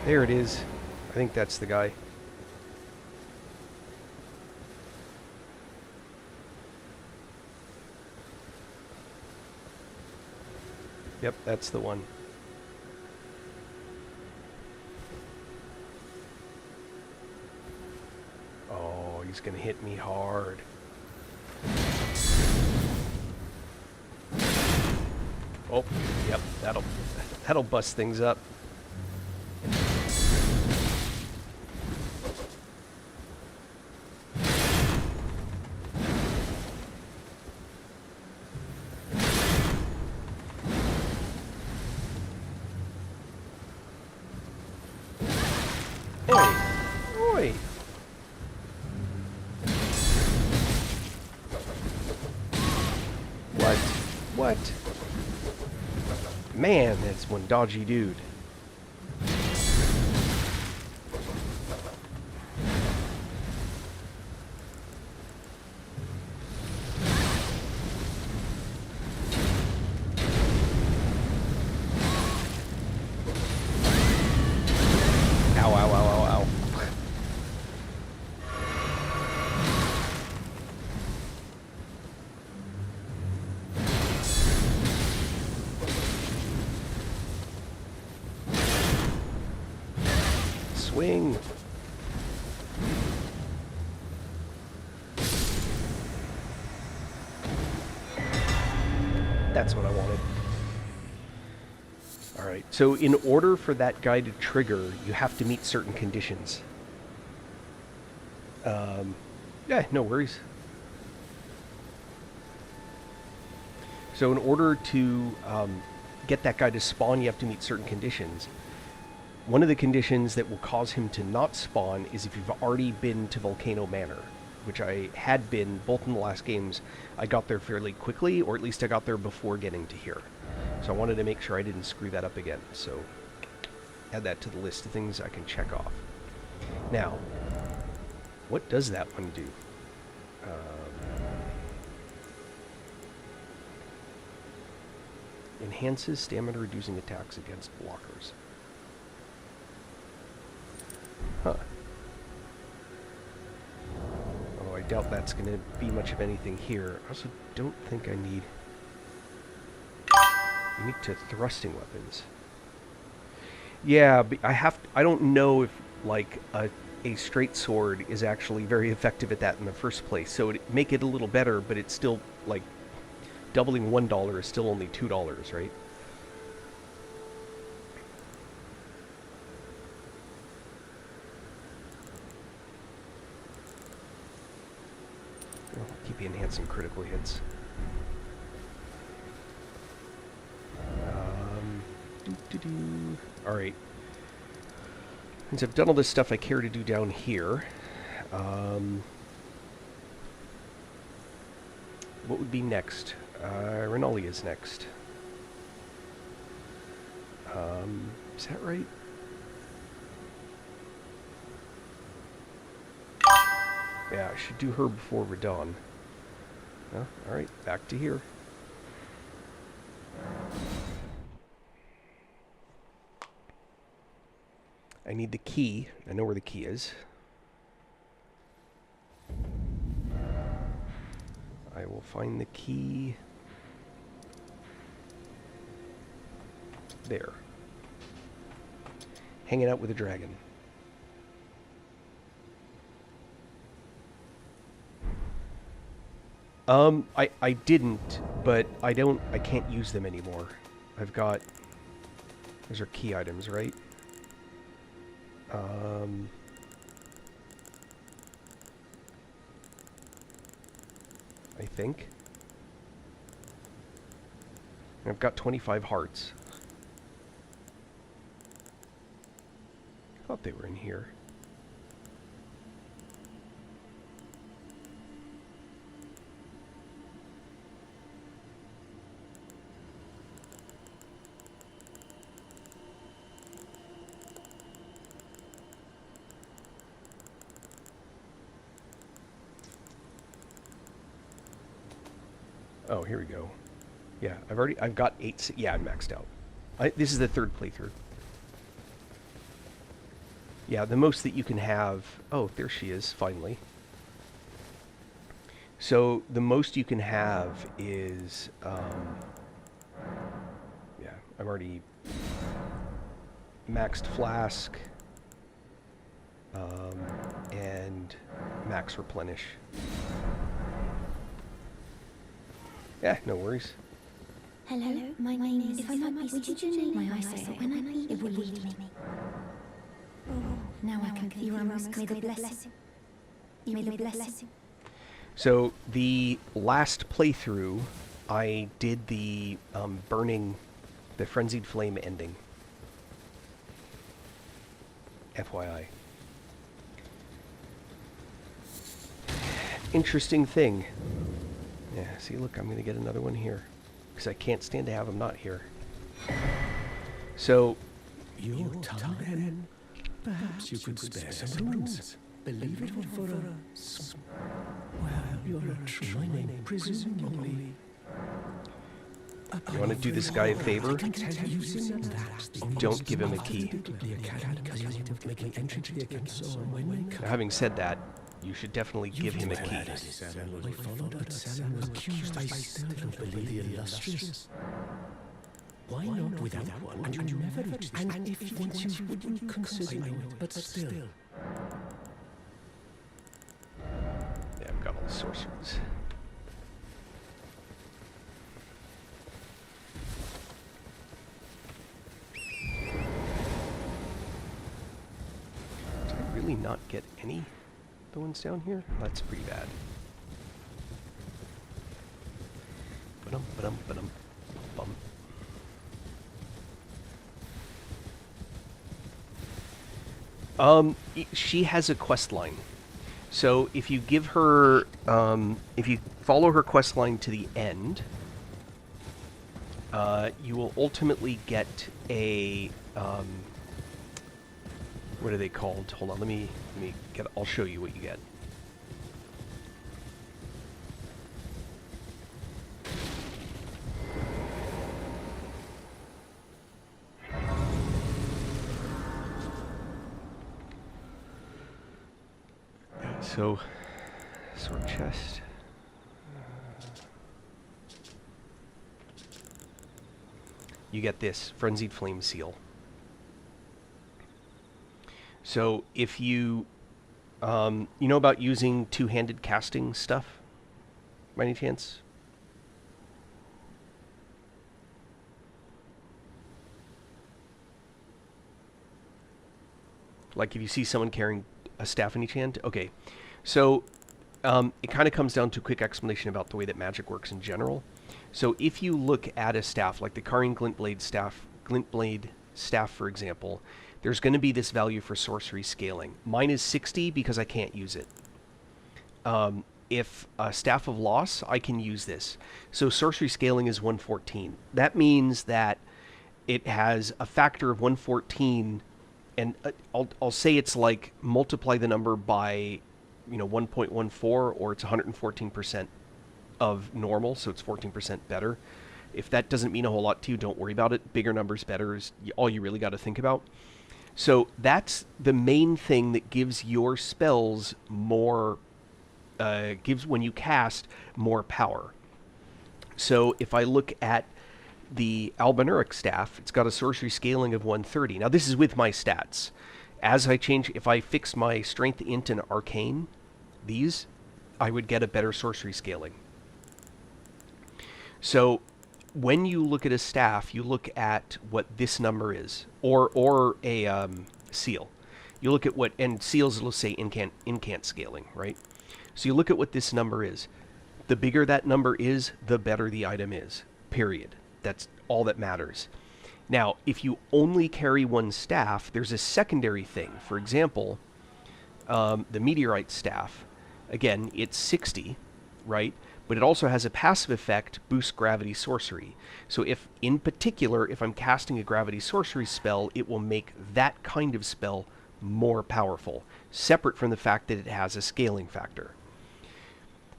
Speaker 1: There it is. I think that's the guy. Yep, that's the one. Oh, he's gonna hit me hard. Oh, yep, that'll bust things up. Oi! What? Man, that's one dodgy dude. Ow, ow, ow, ow, ow. That's what I wanted. Alright, so in order for that guy to trigger, you have to meet certain conditions. Yeah, no worries. So in order to get that guy to spawn, you have to meet certain conditions. One of the conditions that will cause him to not spawn is if you've already been to Volcano Manor, which I had been both in the last games. I got there fairly quickly, or at least I got there before getting to here. So I wanted to make sure I didn't screw that up again. So add that to the list of things I can check off. Now, what does that one do? Enhances stamina, reducing attacks against blockers. Huh. Oh, I doubt that's going to be much of anything here. I also don't think I need... Unique to thrusting weapons. Yeah, but I don't know if, like, a straight sword is actually very effective at that in the first place. So it'd make it a little better, but it's still, like, doubling $1 is still only $2, right? I'll keep enhancing critical hits. Alright. Since I've done all this stuff I care to do down here, what would be next? Rinaldi is next. Is that right? Yeah, I should do her before Radon. Oh, alright, back to here. I need the key. I know where the key is. I will find the key there. Hanging out with a dragon. I didn't, but I can't use them anymore. I've got, those are key items, right? I think. I've got 25 hearts. I thought they were in here. Oh, here we go. Yeah, I've got 8, yeah, I'm maxed out. This is the third playthrough. Yeah, the most that you can have, oh, there she is, finally. So, the most you can have is, yeah, I'm already maxed flask, and max replenish. Yeah, no worries.
Speaker 4: Hello, my name is... If I might, would you change my eyesight when I eat? It will leave me. Oh, now I can feel most may the blessing. May the blessing.
Speaker 1: So, the last playthrough, I did the burning, the Frenzied Flame ending. FYI. Interesting thing. Yeah, see, look, I'm going to get another one here. Because I can't stand to have them not here. So...
Speaker 6: Your tongue, then? Perhaps you could spare some rooms. Believe it for a... Well, you're a training, presumably.
Speaker 1: You want to do this guy a favor? Don't give him a key. Now, having said that, you should definitely give him a key.
Speaker 6: We followed, but Salem was accused. I still don't believe the illustrious. Why not without one? And you never reached. And if once you wouldn't consider it, but still.
Speaker 1: Yeah, I've got all the sorceries. not get any? The ones down here? That's pretty bad. Ba-dum, ba-dum, ba-dum, bum. She has a quest line. So if you give her, if you follow her quest line to the end, you will ultimately get a, what are they called? Hold on, let me get, I'll show you what you get. So, sword chest. You get this Frenzied Flame Seal. So if you, you know about using two-handed casting stuff, by any chance? Like if you see someone carrying a staff in each hand? Okay. So it kind of comes down to a quick explanation about the way that magic works in general. So if you look at a staff, like the Carian Glintblade staff, for example, there's going to be this value for sorcery scaling. Mine is 60 because I can't use it. If a Staff of Loss, I can use this. So sorcery scaling is 114. That means that it has a factor of 114, and I'll say it's like multiply the number by 1.14, or it's 114% of normal, so it's 14% better. If that doesn't mean a whole lot to you, don't worry about it. Bigger numbers better is all you really got to think about. So that's the main thing that gives your spells more, gives when you cast more power. So if I look at the Albinauric staff, it's got a sorcery scaling of 130. Now this is with my stats. As I change, if I fix my strength, int, and arcane, these, I would get a better sorcery scaling. So when you look at a staff, you look at what this number is, or a seal. You look at what, and seals will say incant scaling, right? So you look at what this number is. The bigger that number is, the better the item is, period. That's all that matters. Now, if you only carry one staff, there's a secondary thing. For example, the Meteorite staff, again, it's 60, right? But it also has a passive effect, boost gravity sorcery. So if, in particular, if I'm casting a gravity sorcery spell, it will make that kind of spell more powerful, separate from the fact that it has a scaling factor.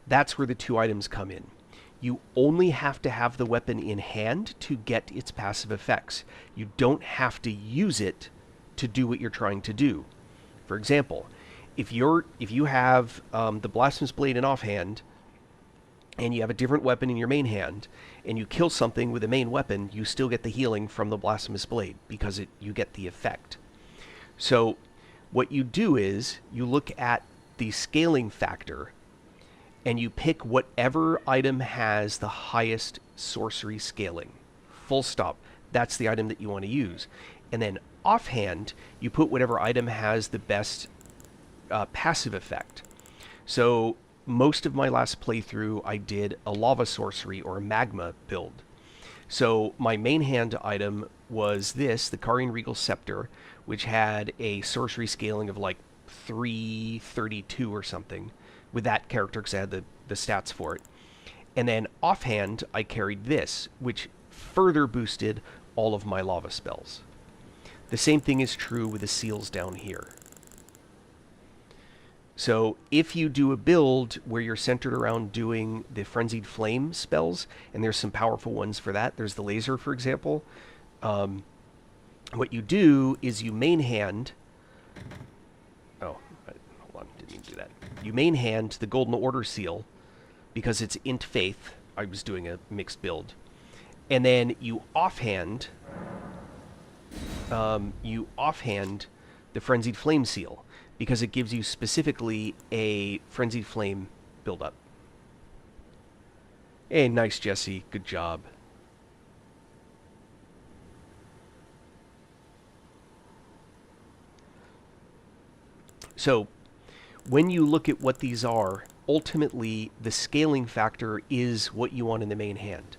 Speaker 1: That's where the two items come in. You only have to have the weapon in hand to get its passive effects. You don't have to use it to do what you're trying to do. For example, if you have the Blasphemous Blade in offhand, and you have a different weapon in your main hand, and you kill something with a main weapon, you still get the healing from the Blasphemous Blade, because you get the effect. So what you do is, you look at the scaling factor, and you pick whatever item has the highest sorcery scaling. Full stop. That's the item that you want to use. And then offhand, you put whatever item has the best passive effect. So most of my last playthrough, I did a lava sorcery or a magma build. So my main hand item was this, the Carian Regal Scepter, which had a sorcery scaling of like 332 or something, with that character because I had the stats for it. And then offhand, I carried this, which further boosted all of my lava spells. The same thing is true with the seals down here. So if you do a build where you're centered around doing the Frenzied Flame spells, and there's some powerful ones for that, there's the laser, for example, what you do is you main hand... Oh, hold on, didn't mean to do that. You main hand the Golden Order seal, because it's int faith. I was doing a mixed build. And then you offhand... the Frenzied Flame seal, because it gives you specifically a Frenzied Flame build-up. Hey, nice, Jesse. Good job. So when you look at what these are, ultimately the scaling factor is what you want in the main hand.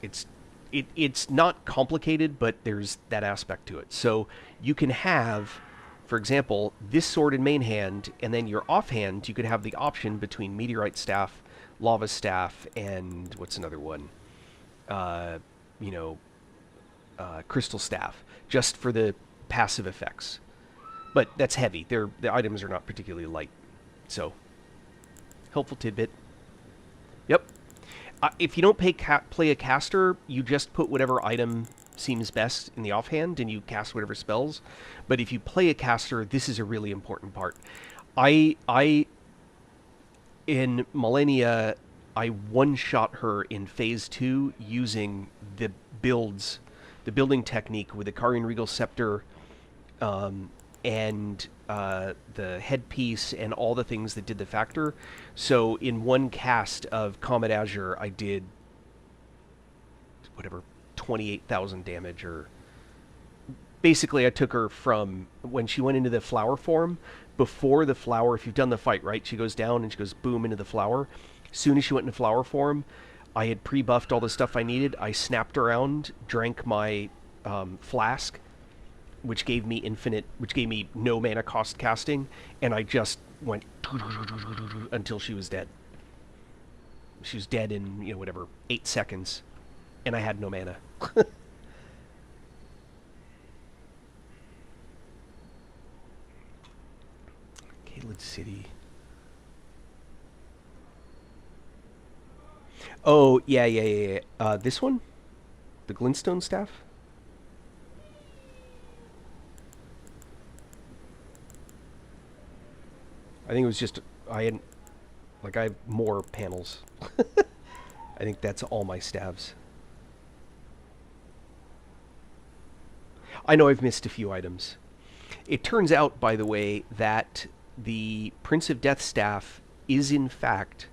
Speaker 1: It's not complicated, but there's that aspect to it. So you can have, for example, this sword in main hand, and then your offhand, you could have the option between Meteorite Staff, Lava Staff, and what's another one? Crystal Staff, just for the passive effects. But that's heavy. The items are not particularly light. So, helpful tidbit. Yep. If you don't play a caster, you just put whatever item seems best in the offhand, and you cast whatever spells. But if you play a caster, this is a really important part. In Millennia, I one-shot her in Phase 2 using the building technique with the Carian Regal Scepter, and the headpiece and all the things that did the factor. So in one cast of Comet Azure, I did whatever 28,000 damage, or basically I took her from when she went into the flower form. Before the flower, if you've done the fight, right, she goes down and she goes boom into the flower. As soon as she went into flower form, I had pre-buffed all the stuff I needed. I snapped around, drank my flask, which gave me no mana cost casting, and I just went until she was dead. She was dead in, 8 seconds, and I had no mana. Caelid City. Oh, yeah. This one? The Glintstone Staff? I think it was just, I have more panels. I think that's all my staves. I know I've missed a few items. It turns out, by the way, that the Prince of Death staff is, in fact,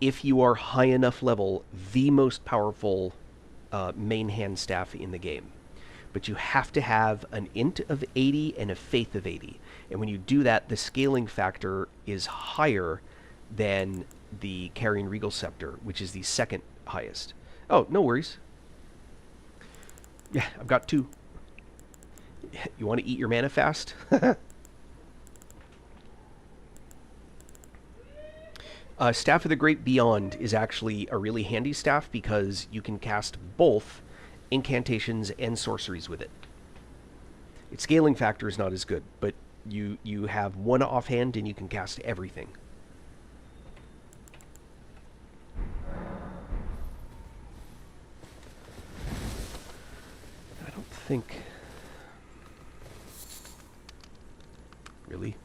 Speaker 1: if you are high enough level, the most powerful main hand staff in the game. But you have to have an int of 80 and a faith of 80. And when you do that, the scaling factor is higher than the Carian Regal Scepter, which is the second highest. Oh, no worries. Yeah, I've got 2. You want to eat your mana fast? Staff of the Great Beyond is actually a really handy staff because you can cast both incantations and sorceries with it. Its scaling factor is not as good, but you have one offhand and you can cast everything. I don't think... Really?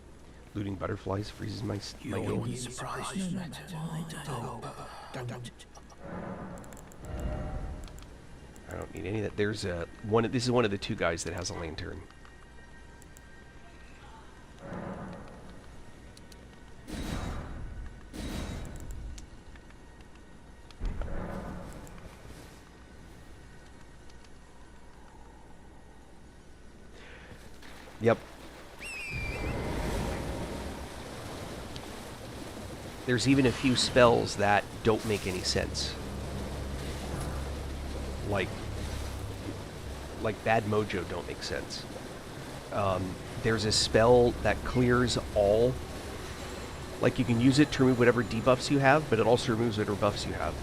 Speaker 1: Looting butterflies freezes my goal.
Speaker 6: Surprised.
Speaker 1: I don't need any of that. There's one. This is one of the 2 guys that has a lantern. Yep. There's even a few spells that don't make any sense. Like Bad Mojo don't make sense. There's a spell that clears all... Like, you can use it to remove whatever debuffs you have, but it also removes whatever buffs you have.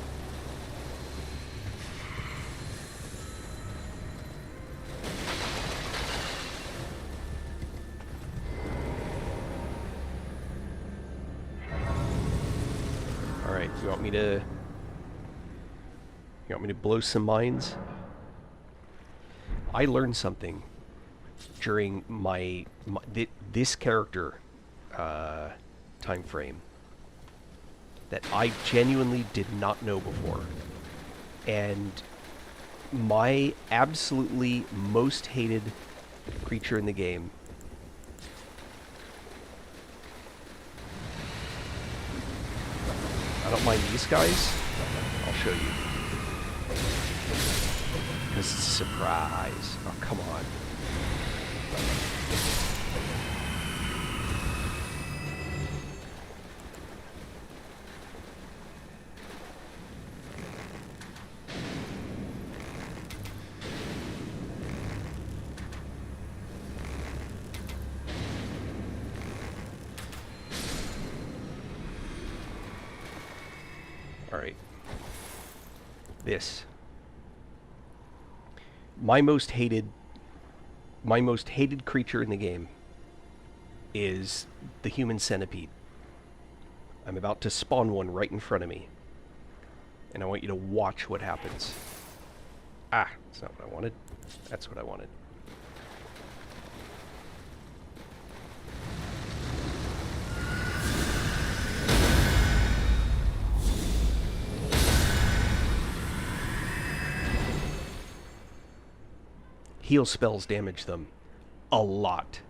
Speaker 1: Alright, you want me to blow some minds? I learned something during this character time frame that I genuinely did not know before. And my absolutely most hated creature in the game I don't mind these guys. I'll show you. Because it's a surprise. Oh, come on. Alright. This. My most hated creature in the game is the human centipede. I'm about to spawn one right in front of me. And I want you to watch what happens. Ah, that's not what I wanted. That's what I wanted. Heal spells damage them a lot.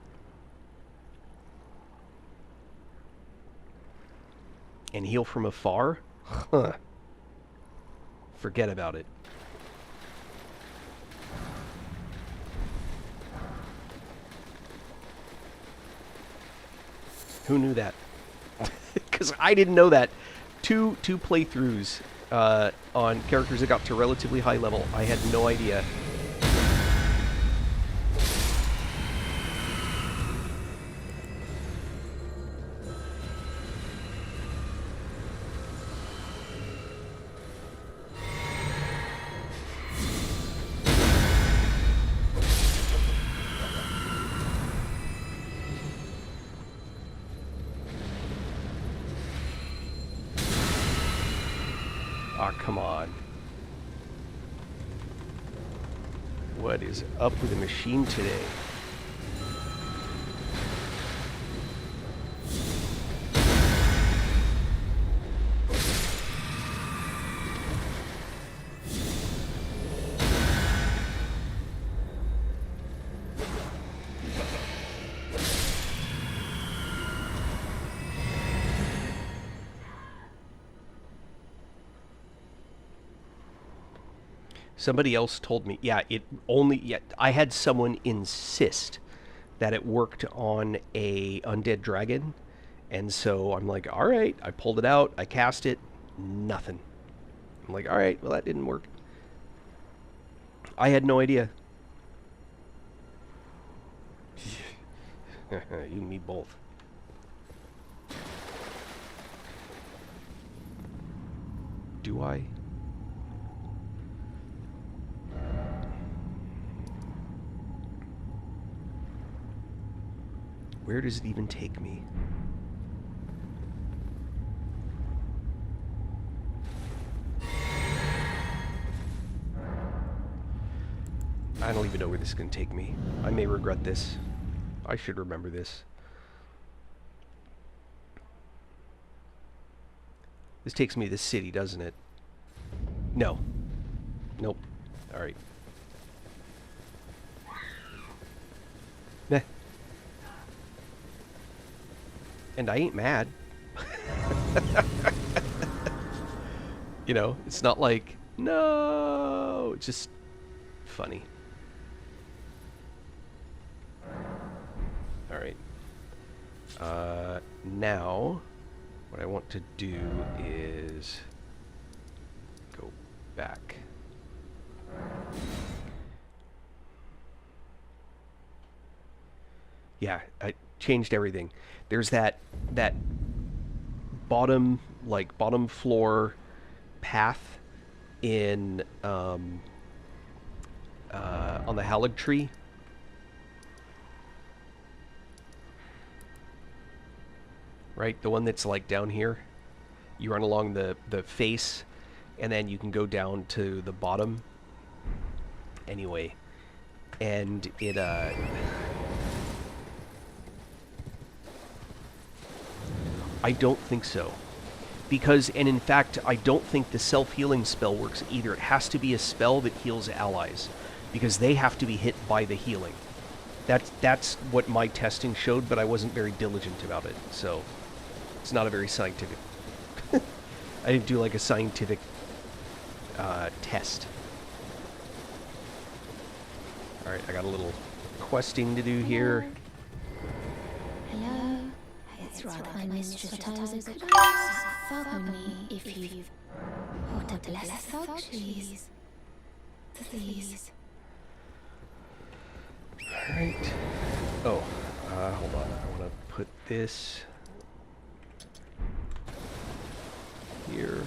Speaker 1: And heal from afar? Huh. Forget about it. Who knew that? Because I didn't know that. Two playthroughs on characters that got to relatively high level. I had no idea. Ah, come on. What is up with the machine today? Somebody else told me, yeah, I had someone insist that it worked on a undead dragon, and so I'm like, all right, I pulled it out, I cast it, nothing. I'm like, all right, well, that didn't work. I had no idea. You and me both. Do I? Where does it even take me? I don't even know where this is going to take me. I may regret this. I should remember this. This takes me to the city, doesn't it? No. Nope. Alright. Meh. And I ain't mad. You know, it's not like, no, it's just funny. Alright. Now, what I want to do is go back. Yeah, I changed everything. There's that bottom floor path in on the Hallig tree. Right, the one that's like down here. You run along the face, and then you can go down to the bottom. Anyway, and it I don't think so. Because, and in fact, I don't think the self-healing spell works either. It has to be a spell that heals allies, because they have to be hit by the healing. That's what my testing showed, but I wasn't very diligent about it, so it's not a very scientific... I didn't do like a scientific test. Alright, I got a little questing to do here.
Speaker 4: Hello? It's rather my mistress retired. Could I follow me if you've... What a blessed thought, please. Please.
Speaker 1: Alright. Oh, hold on. I want to put this here.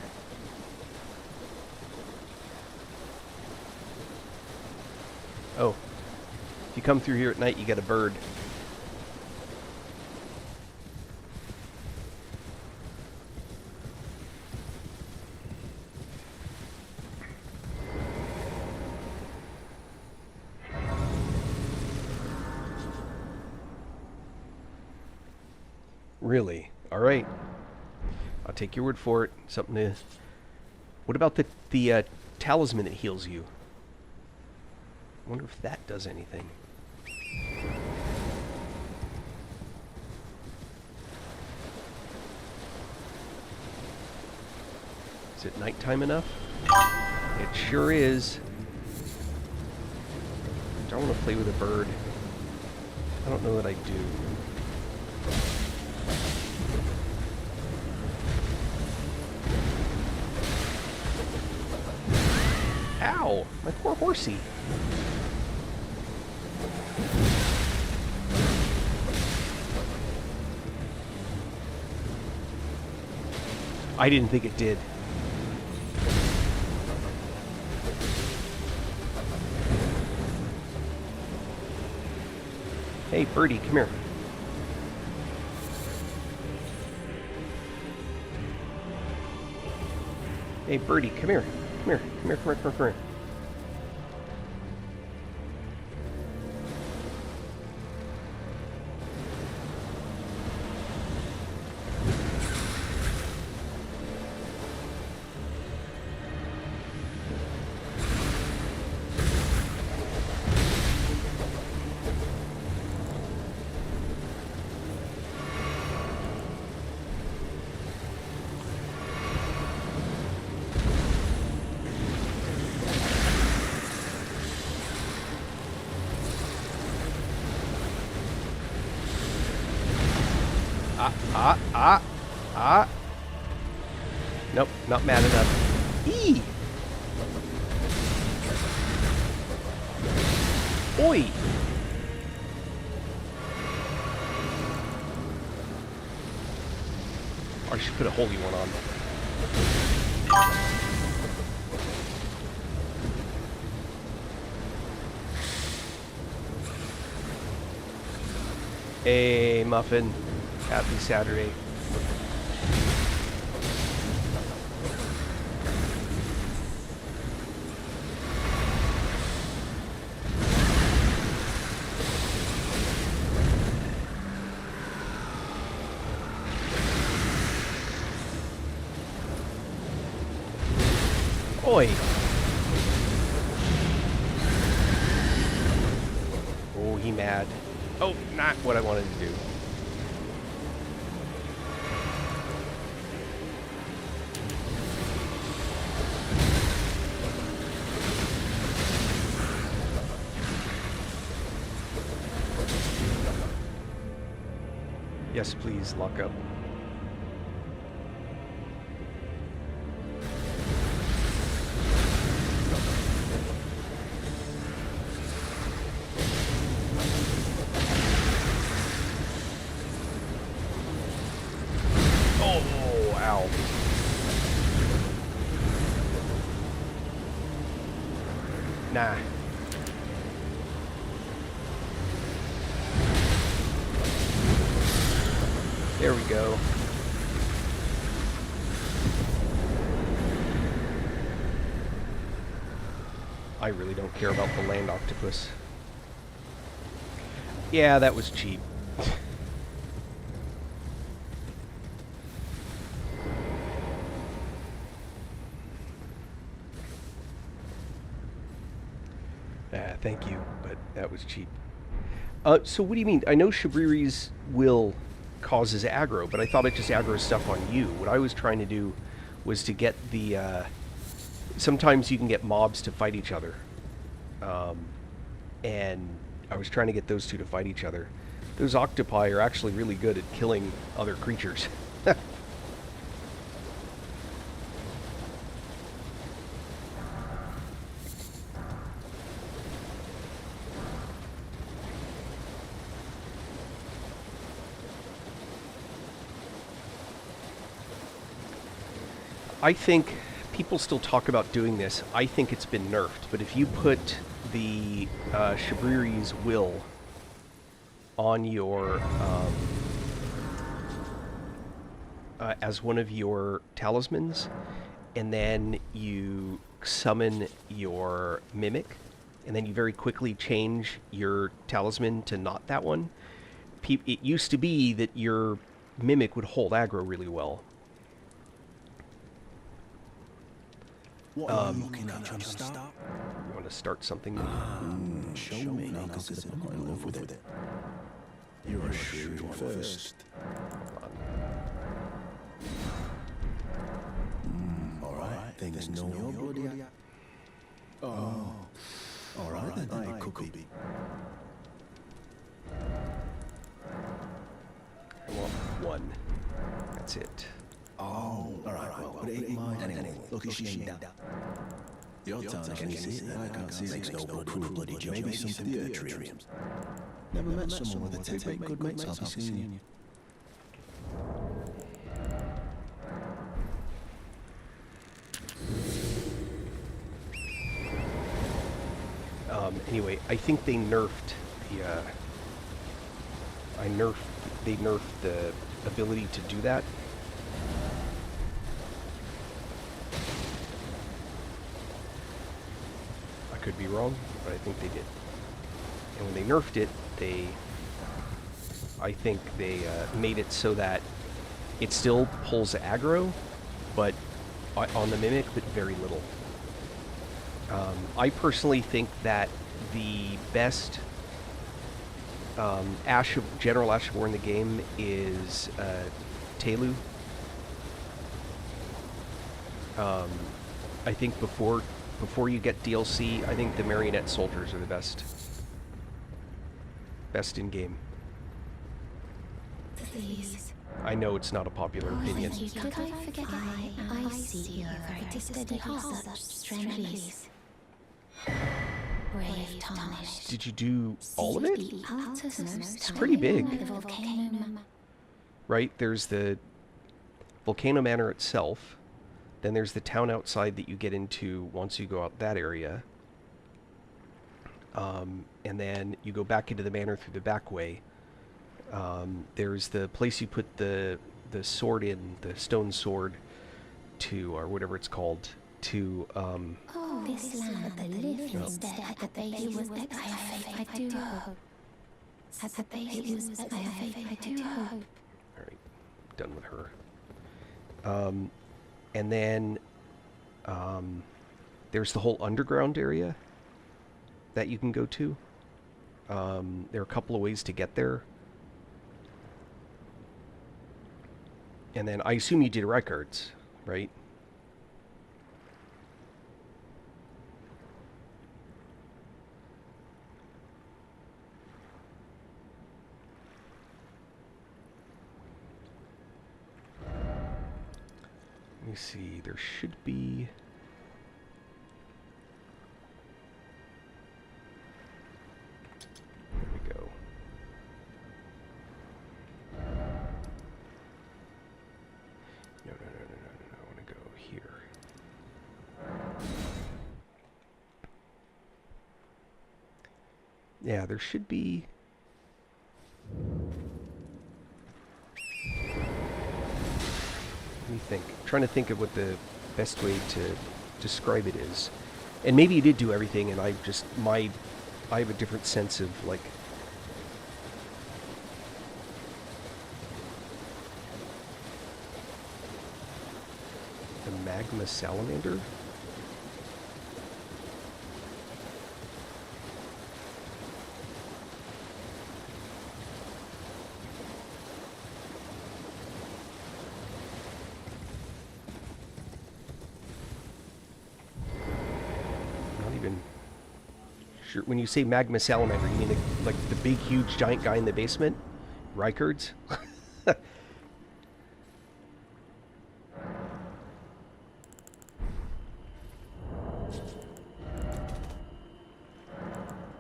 Speaker 1: Oh. If you come through here at night, you get a bird. Really? Alright. I'll take your word for it. Something to... What about the talisman that heals you? I wonder if that does anything. Is it nighttime enough? It sure is. I don't want to play with a bird. I don't know that I do. Ow! My poor horsey. I didn't think it did. Hey, birdie, come here. Hey, birdie, come here. Come here, come here, come here, come here, come here. Nope, not mad enough. Eee! Oi! Or I should put a holy one on. Hey, Muffin. Happy Saturday. Oi! Oh, he mad. Oh, not what I wanted to do. Yes, please, lock up. Oh, ow. Nah. There we go. I really don't care about the land octopus. Yeah, that was cheap. Thank you, but that was cheap. So what do you mean? I know Shabriri's will causes aggro, but I thought it just aggro stuff on you. What I was trying to do was to get the... sometimes you can get mobs to fight each other. And I was trying to get those two to fight each other. Those octopi are actually really good at killing other creatures. I think people still talk about doing this. I think it's been nerfed, but if you put the Shabriri's will on your as one of your talismans, and then you summon your mimic, and then you very quickly change your talisman to not that one. It used to be that your mimic would hold aggro really well.
Speaker 7: What are you looking at, trying to start?
Speaker 1: You want to start something?
Speaker 7: Show me, because I'm not in love with it. You're a shrewd one first. Alright, things know your bloody. Oh, alright then, I could be.
Speaker 1: I want one. That's it.
Speaker 7: Oh, alright, well, but it ain't mine anyway. Look, she ain't down. Your town can see it, I can't see it. Makes no bloody job. Maybe some theatriums. Never met someone with a take good mates. I'll be seeing you.
Speaker 1: Anyway, I think they nerfed the, they nerfed the ability to do that. I could be wrong, but I think they did. And when they nerfed it, I think they made it so that it still pulls aggro, but on the mimic, but very little. I personally think that the best General Ashabor in the game is Telu. I think before you get DLC, I think the Marionette Soldiers are the best in game.
Speaker 4: Please.
Speaker 1: I know it's not a popular opinion.
Speaker 4: Could I forget I see your very steady heart, such strength. Brave tarnished.
Speaker 1: Did you do all of it?
Speaker 4: It's
Speaker 1: pretty big. Right? There's the Volcano Manor itself. Then there's the town outside that you get into once you go out that area. And then you go back into the manor through the back way. There's the place you put the sword in, the stone sword, to, or whatever it's called, to,
Speaker 4: This land that lived instead at the base was that I do hope. At the base was that I do hope.
Speaker 1: Alright, done with her. And then, there's the whole underground area that you can go to. There are a couple of ways to get there. And then I assume you did records, right? Let me see, there should be... There we go. No, I want to go here. Yeah, there should be... Let me think. I'm trying to think of what the best way to describe it is. And maybe you did do everything and I just, I have a different sense of, like... The magma salamander? When you say magma salamander, you mean like the big, huge, giant guy in the basement? Reikards?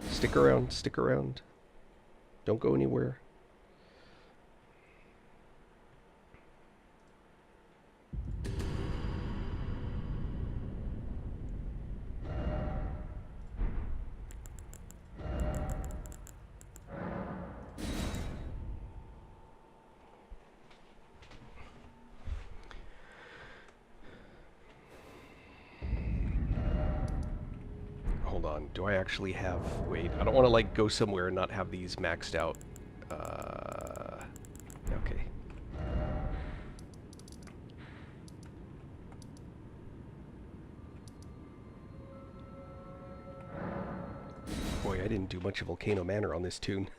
Speaker 1: Stick around, stick around. Don't go anywhere. on. Do I actually have... Wait, I don't want to, like, go somewhere and not have these maxed out. Okay. Boy, I didn't do much of Volcano Manor on this tune.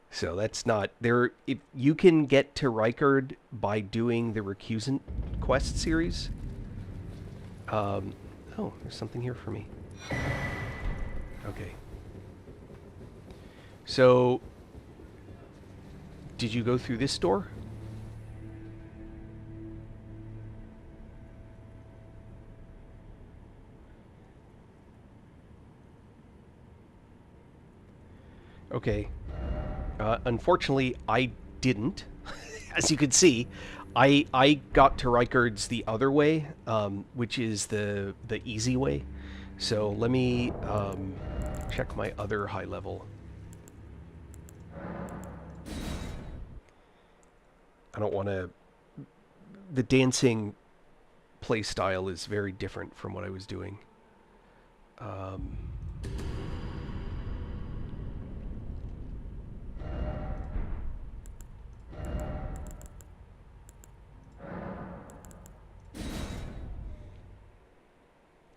Speaker 1: So that's not... There, if you can get to Rykard by doing the Recusant quest series. Oh, there's something here for me. Okay. So, did you go through this door? Okay. Unfortunately, I didn't. As you can see, I got to Rykard's the other way, which is the easy way. So let me check my other high level. I don't want to... The dancing play style is very different from what I was doing.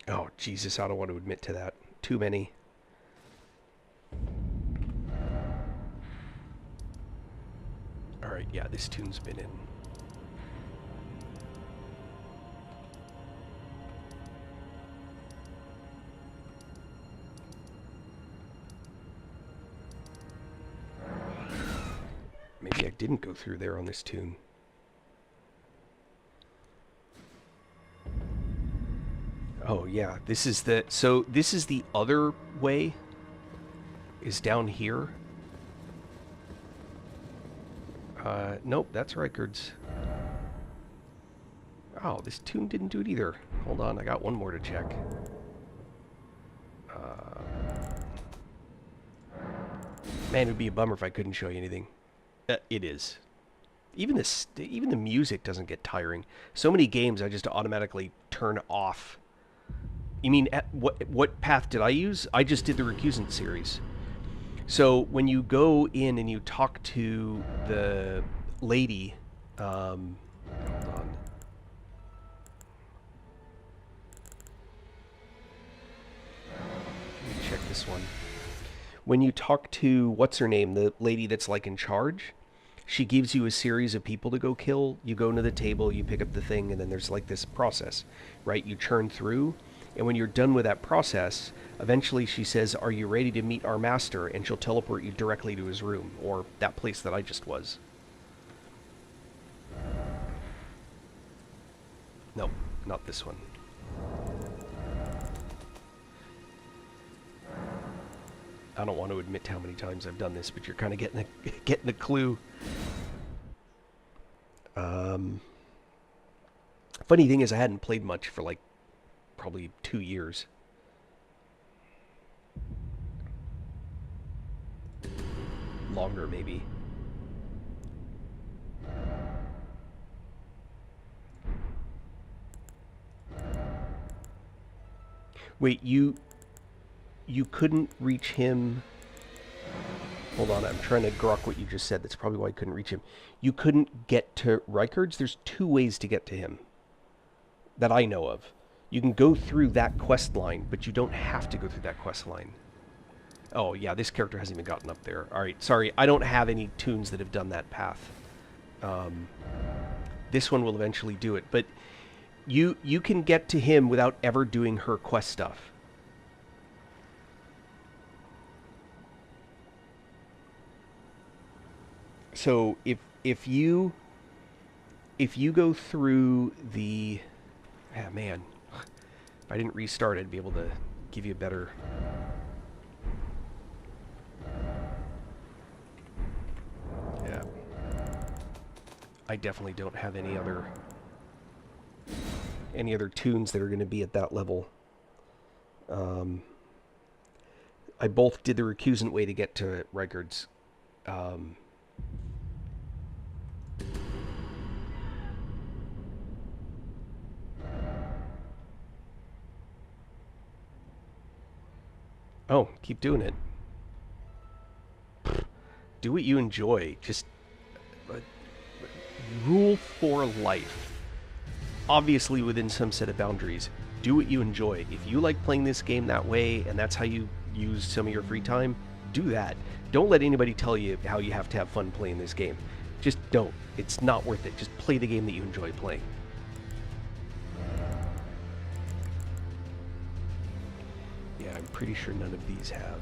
Speaker 1: Oh, Jesus, I don't want to admit to that. Too many. Alright, yeah, this tune's been in. Maybe I didn't go through there on this tune. Oh yeah, this is the... So this is the other way. Is down here. Nope, that's Rykard's. Oh, this tune didn't do it either. Hold on, I got one more to check. Man, it would be a bummer if I couldn't show you anything. It is. Even the music doesn't get tiring. So many games I just automatically turn off. You mean, what path did I use? I just did the Recusant series. So when you go in and you talk to the lady, hold on. Let me check this one. When you talk to, what's her name, the lady that's like in charge, she gives you a series of people to go kill. You go to the table, you pick up the thing, and then there's like this process, right? You churn through, and when you're done with that process, eventually she says, "Are you ready to meet our master?" And she'll teleport you directly to his room, or that place that I just was. No, not this one. I don't want to admit how many times I've done this, but you're kind of getting a clue. Funny thing is, I hadn't played much for like probably 2 years. Longer, maybe. Wait, you couldn't reach him... Hold on, I'm trying to grok what you just said. That's probably why I couldn't reach him. You couldn't get to Rykard's? There's 2 ways to get to him that I know of. You can go through that quest line, but you don't have to go through that quest line. Oh, yeah, this character hasn't even gotten up there. Alright, sorry, I don't have any tunes that have done that path. This one will eventually do it, but you can get to him without ever doing her quest stuff. So if you go through the... Ah, man. If I didn't restart, I'd be able to give you a better... Yeah. I definitely don't have any other tunes that are going to be at that level. I both did the Recusant way to get to Rykard's. Oh, keep doing it. Do what you enjoy. Just rule for life. Obviously within some set of boundaries. Do what you enjoy. If you like playing this game that way and that's how you use some of your free time, do that. Don't let anybody tell you how you have to have fun playing this game. Just don't. It's not worth it. Just play the game that you enjoy playing. Yeah, I'm pretty sure none of these have.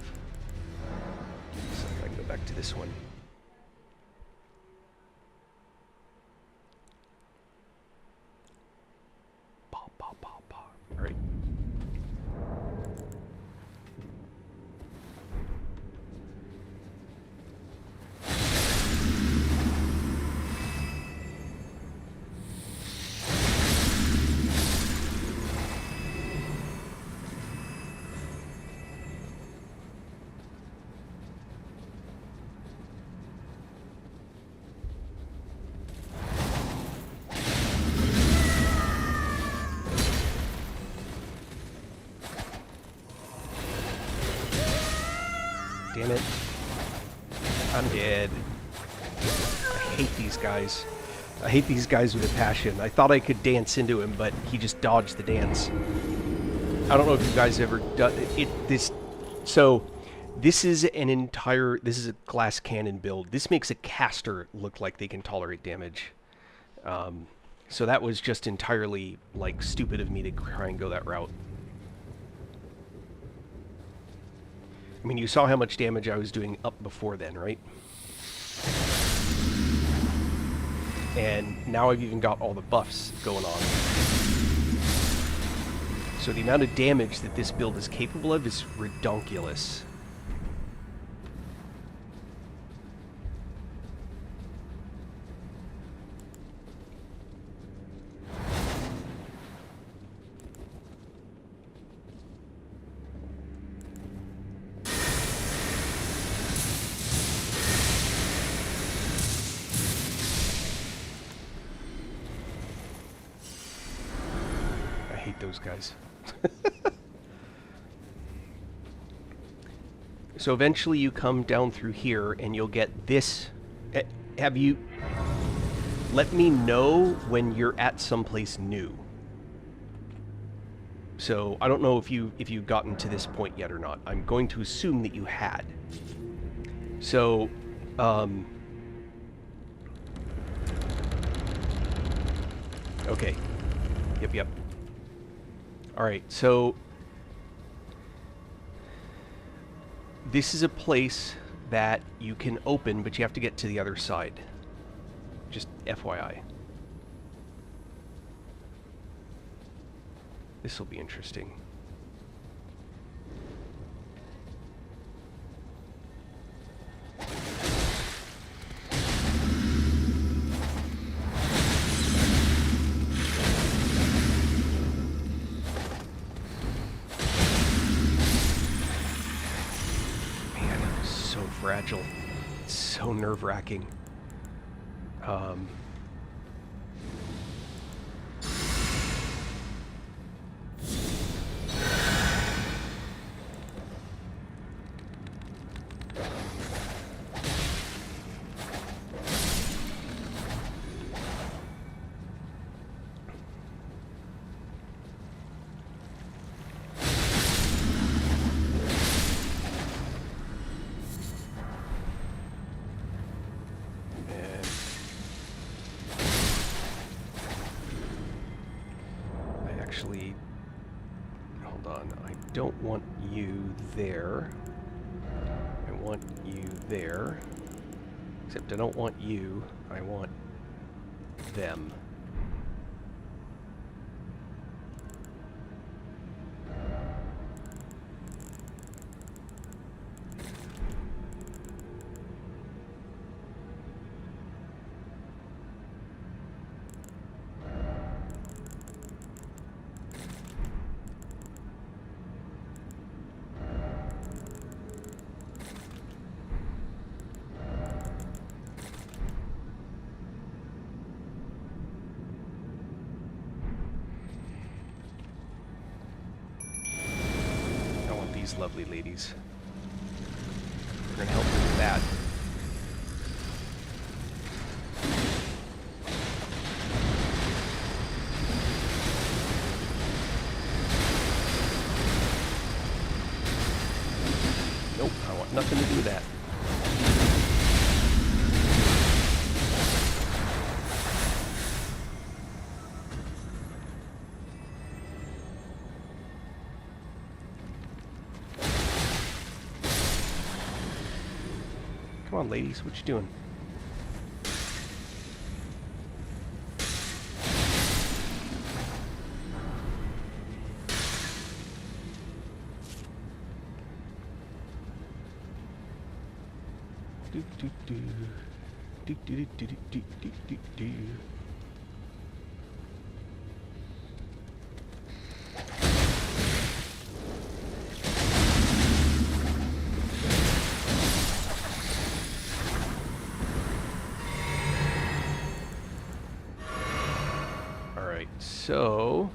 Speaker 1: So I can go back to this one. Pop, pop, pop, pop. All right. Damn it. I'm dead. I hate these guys. I hate these guys with a passion. I thought I could dance into him, but he just dodged the dance. I don't know if you guys ever done it. So, this is a glass cannon build. This makes a caster look like they can tolerate damage. So that was just entirely, like, stupid of me to try and go that route. I mean, you saw how much damage I was doing up before then, right? And now I've even got all the buffs going on. So the amount of damage that this build is capable of is redonkulous. Those guys. So eventually you come down through here and you'll get this. Have you... Let me know when you're at someplace new. So I don't know if you've gotten to this point yet or not. I'm going to assume that you had. So, okay. Yep. Alright, so this is a place that you can open, but you have to get to the other side. Just FYI. This will be interesting. Fragile. It's so nerve-wracking. Actually, hold on. I don't want you there. I want you there. Except I don't want you. I want them. lovely ladies. We're gonna help her with that. Nope, I want nothing to do with that. Come on, ladies, what you doing? Do do do do do do do do do do do. All right, so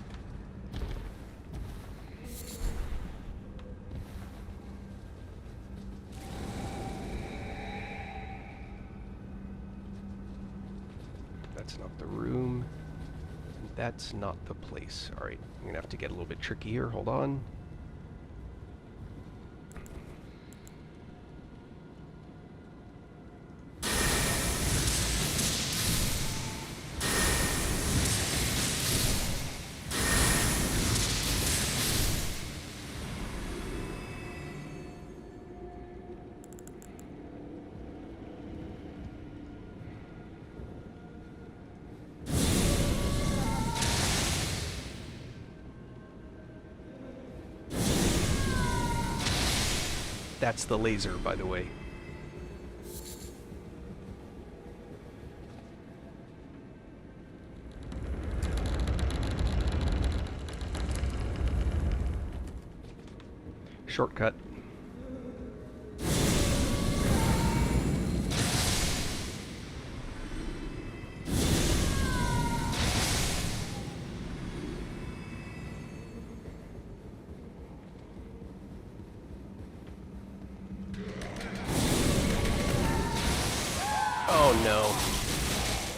Speaker 1: that's not the room. That's not the place. All right, I'm gonna have to get a little bit tricky here. Hold on. That's the laser, by the way. Shortcut. Oh no.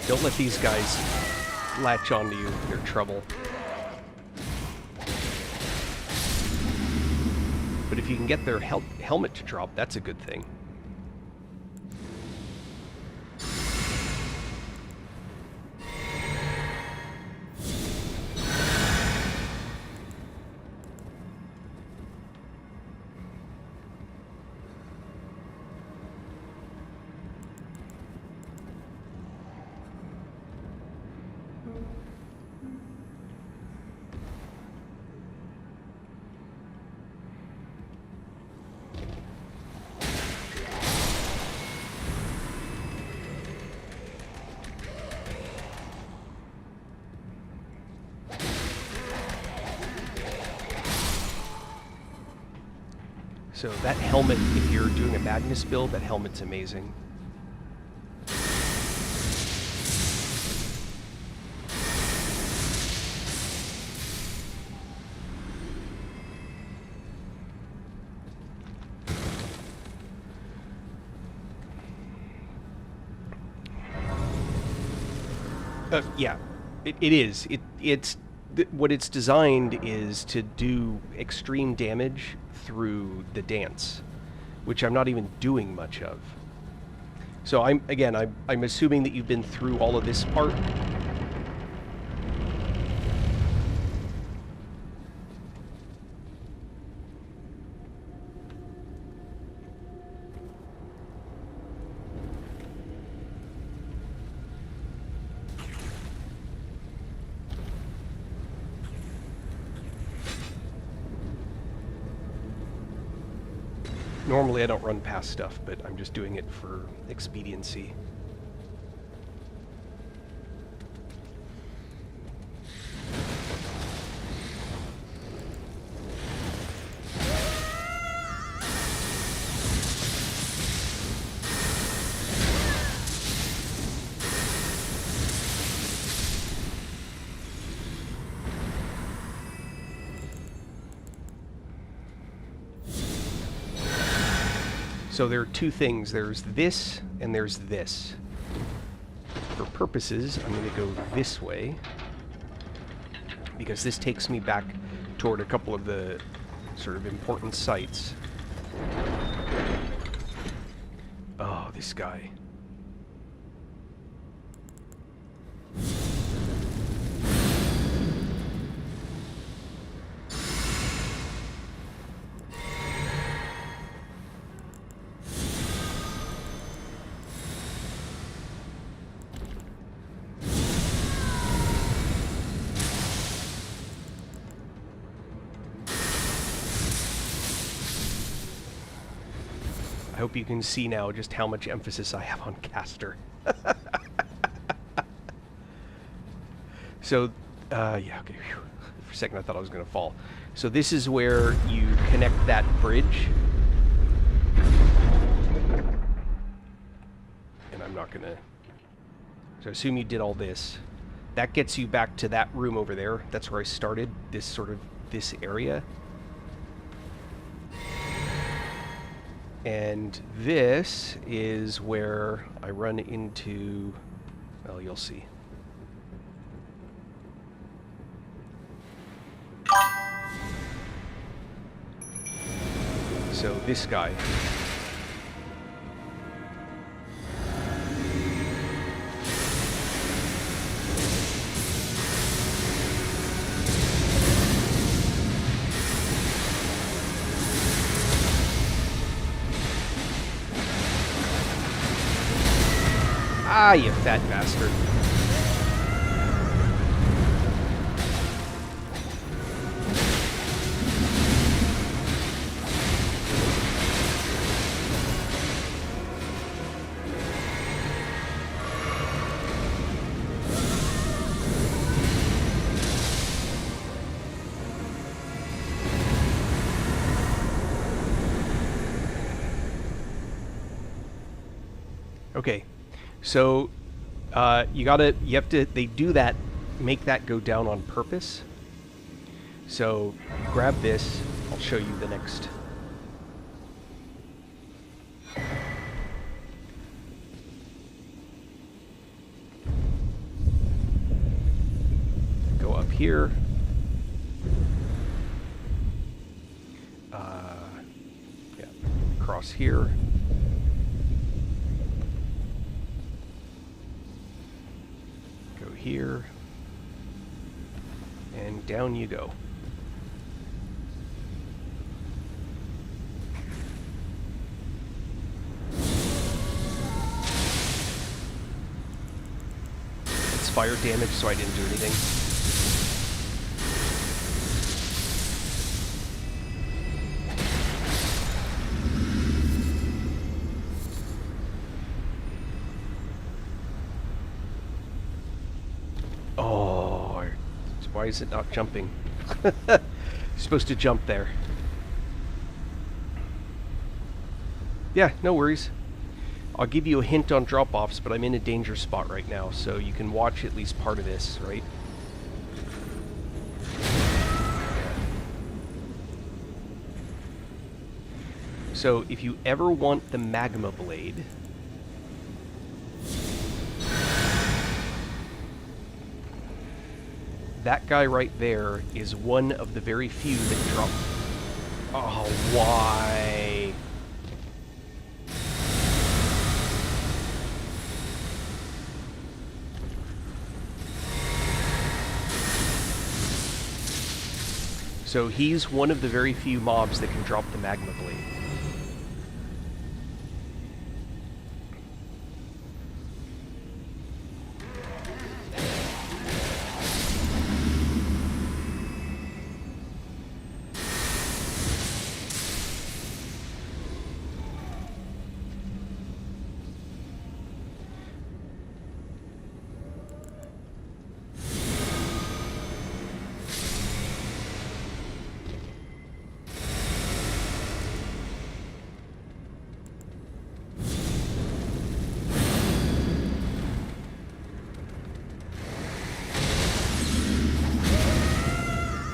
Speaker 1: Don't let these guys latch onto you. You're trouble. But if you can get their helmet to drop, that's a good thing. So that helmet, if you're doing a badness build, that helmet's amazing. Yeah, it is. What it's designed is to do extreme damage through the dance, which I'm not even doing much of. So I'm assuming that you've been through all of this part. Normally I don't run past stuff, but I'm just doing it for expediency. So there are two things. There's this, and there's this. For purposes, I'm going to go this way, because this takes me back toward a couple of the sort of important sites. Oh, this guy. I hope you can see now just how much emphasis I have on caster. So, yeah, okay. Whew. For a second I thought I was going to fall. So this is where you connect that bridge. And I'm not going to... So I assume you did all this. That gets you back to that room over there. That's where I started, this area. And this is where I run into, well, you'll see. So this guy. Ah, you fat bastard. Okay. So, they do that, make that go down on purpose. So, grab this, I'll show you the next. Go up here. Yeah, across here. Here, and down you go. It's fire damage, so I didn't do anything. Why is it not jumping? You're supposed to jump there. Yeah, no worries. I'll give you a hint on drop-offs, but I'm in a danger spot right now, so you can watch at least part of this, right? So if you ever want the magma blade, that guy right there is one of the very few that drop. Oh, why? So he's one of the very few mobs that can drop the magma blade.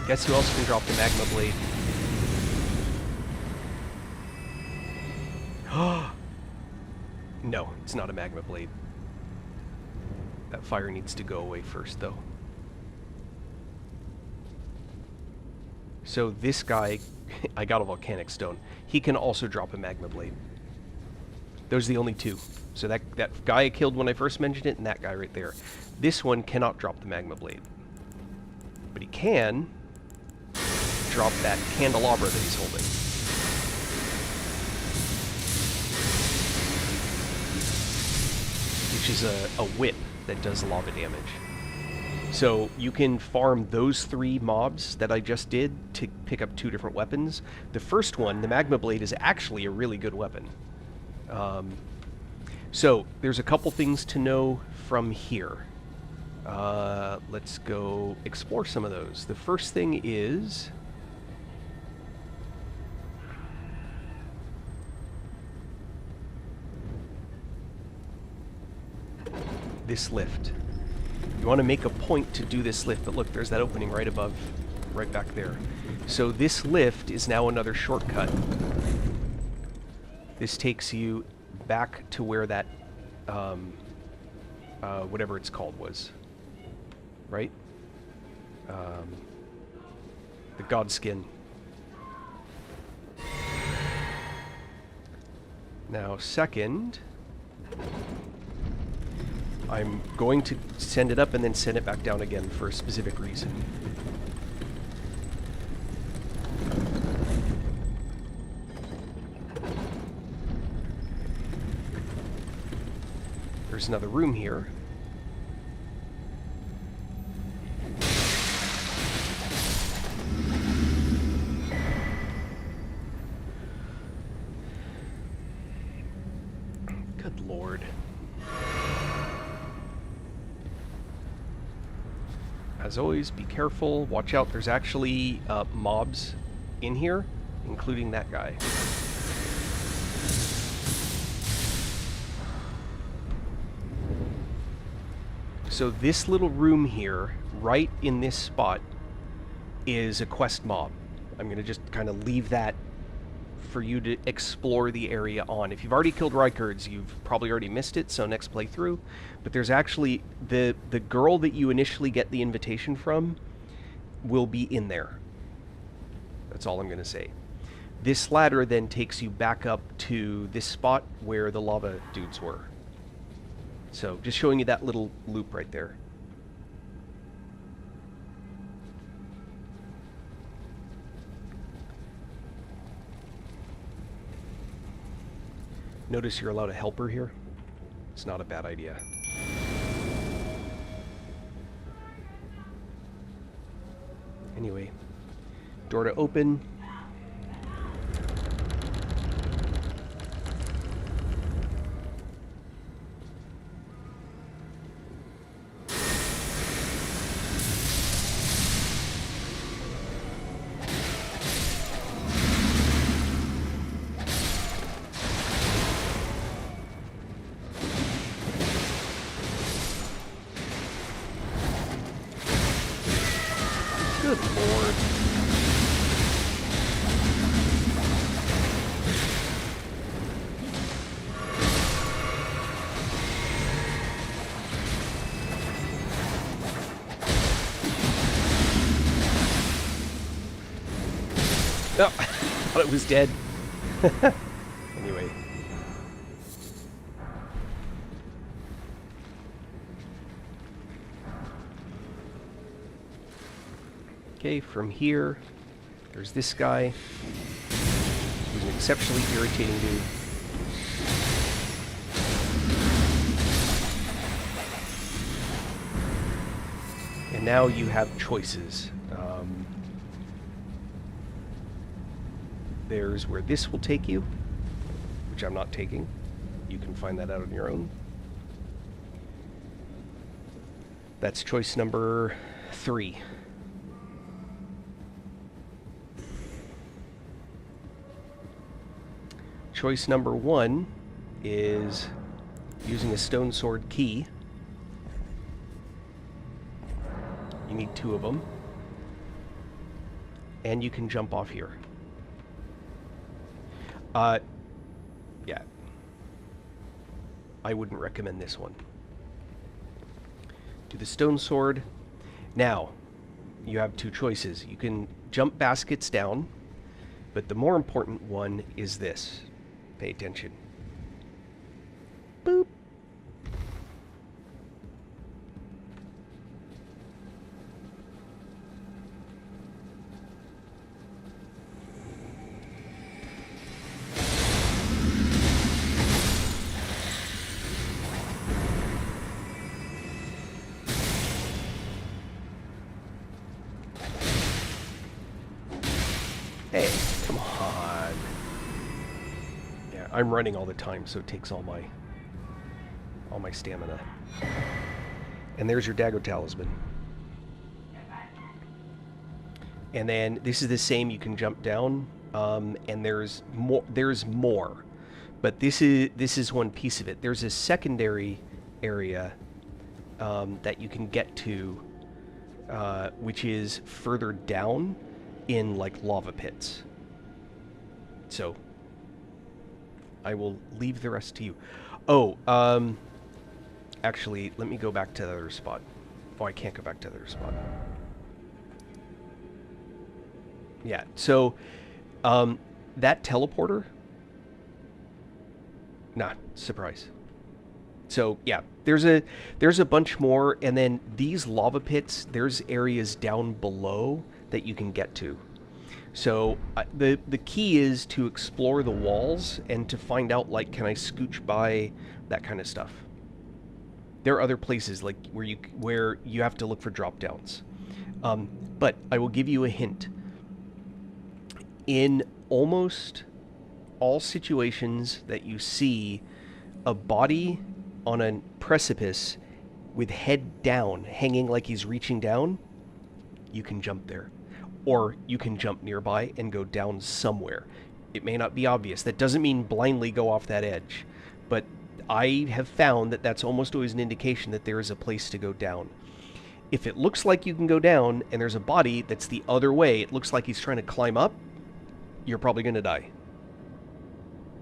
Speaker 1: Guess who else can drop the magma blade? It's not a magma blade. That fire needs to go away first, though. So this guy, I got a volcanic stone. He can also drop a magma blade. Those are the only two. So that guy I killed when I first mentioned it, and that guy right there. This one cannot drop the magma blade. But he can drop that candelabra that he's holding. Which is a whip that does lava damage. So you can farm those 3 mobs that I just did to pick up 2 different weapons. The first one, the magma blade, is actually a really good weapon. So there's a couple things to know from here. Let's go explore some of those. The first thing is... this lift. You want to make a point to do this lift, but look, there's that opening right above, right back there. So this lift is now another shortcut. This takes you back to where that, whatever it's called was. Right? The Godskin. Now, second, I'm going to send it up and then send it back down again for a specific reason. There's another room here. Good Lord. As always, be careful. Watch out. There's actually mobs in here, including that guy. So this little room here, right in this spot, is a quest mob. I'm going to just kind of leave that for you to explore the area on. If you've already killed Rykards, you've probably already missed it, so next playthrough. But there's actually... the girl that you initially get the invitation from will be in there. That's all I'm going to say. This ladder then takes you back up to this spot where the lava dudes were. So, just showing you that little loop right there. Notice you're allowed a helper here. It's not a bad idea. Anyway, door to open. Good Lord. Oh, I thought it was dead. Anyway. Okay, from here, there's this guy, who's an exceptionally irritating dude. And now you have choices. There's where this will take you, which I'm not taking. You can find that out on your own. That's choice number 3. Choice number 1 is using a stone sword key. You need 2 of them. And you can jump off here. Yeah. I wouldn't recommend this one. Do the stone sword. Now, you have two choices. You can jump baskets down, but the more important one is this. Pay attention. Boop. Hey, come on. Yeah, I'm running all the time, so it takes all my stamina. And there's your Dago Talisman. And then this is the same. You can jump down, and there's more. There's more, but this is one piece of it. There's a secondary area that you can get to, which is further down in like lava pits. So I will leave the rest to you. Oh, actually, let me go back to the other spot. Oh, I can't go back to the other spot. Yeah, so that teleporter, nah, surprise. So yeah, there's a bunch more, and then these lava pits, there's areas down below that you can get to. So the key is to explore the walls and to find out, like, can I scooch by, that kind of stuff. There are other places like where you have to look for drop downs. But I will give you a hint. In almost all situations that you see a body on a precipice with head down, hanging like he's reaching down, you can jump there. Or you can jump nearby and go down somewhere. It may not be obvious. That doesn't mean blindly go off that edge. But I have found that that's almost always an indication that there is a place to go down. If it looks like you can go down and there's a body that's the other way, it looks like he's trying to climb up, you're probably going to die.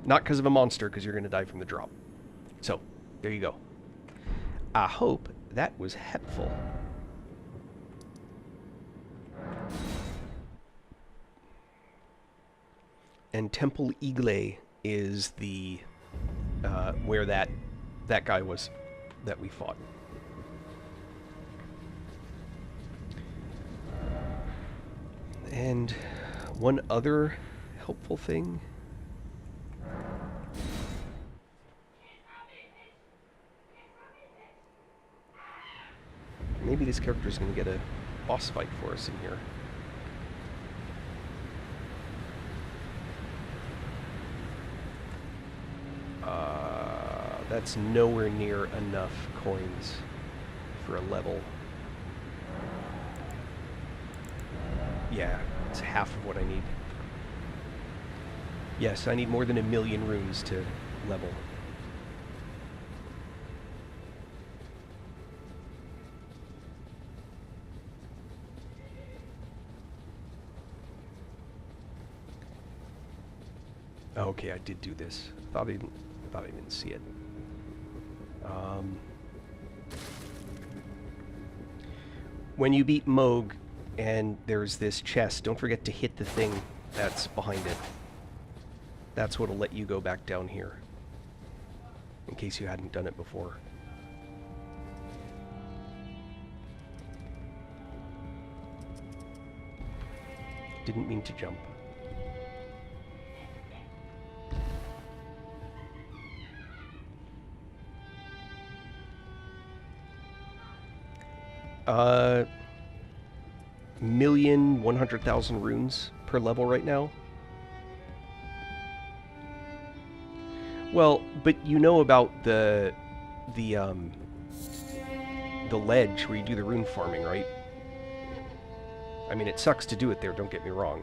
Speaker 1: Not because of a monster, because you're going to die from the drop. So, there you go. I hope that was helpful. And Temple Igle is the where that guy was that we fought. And one other helpful thing. Maybe this character is going to get a boss fight for us in here. That's nowhere near enough coins for a level. Yeah, it's half of what I need. Yes, I need more than 1,000,000 runes to level. Okay, I did do this. Thought I didn't see it. When you beat Moog and there's this chest, don't forget to hit the thing that's behind it. That's what'll let you go back down here, in case you hadn't done it before. Didn't mean to jump. Million 100,000 runes per level right now. Well, but you know about the ledge where you do the rune farming, right? I mean, it sucks to do it there, don't get me wrong.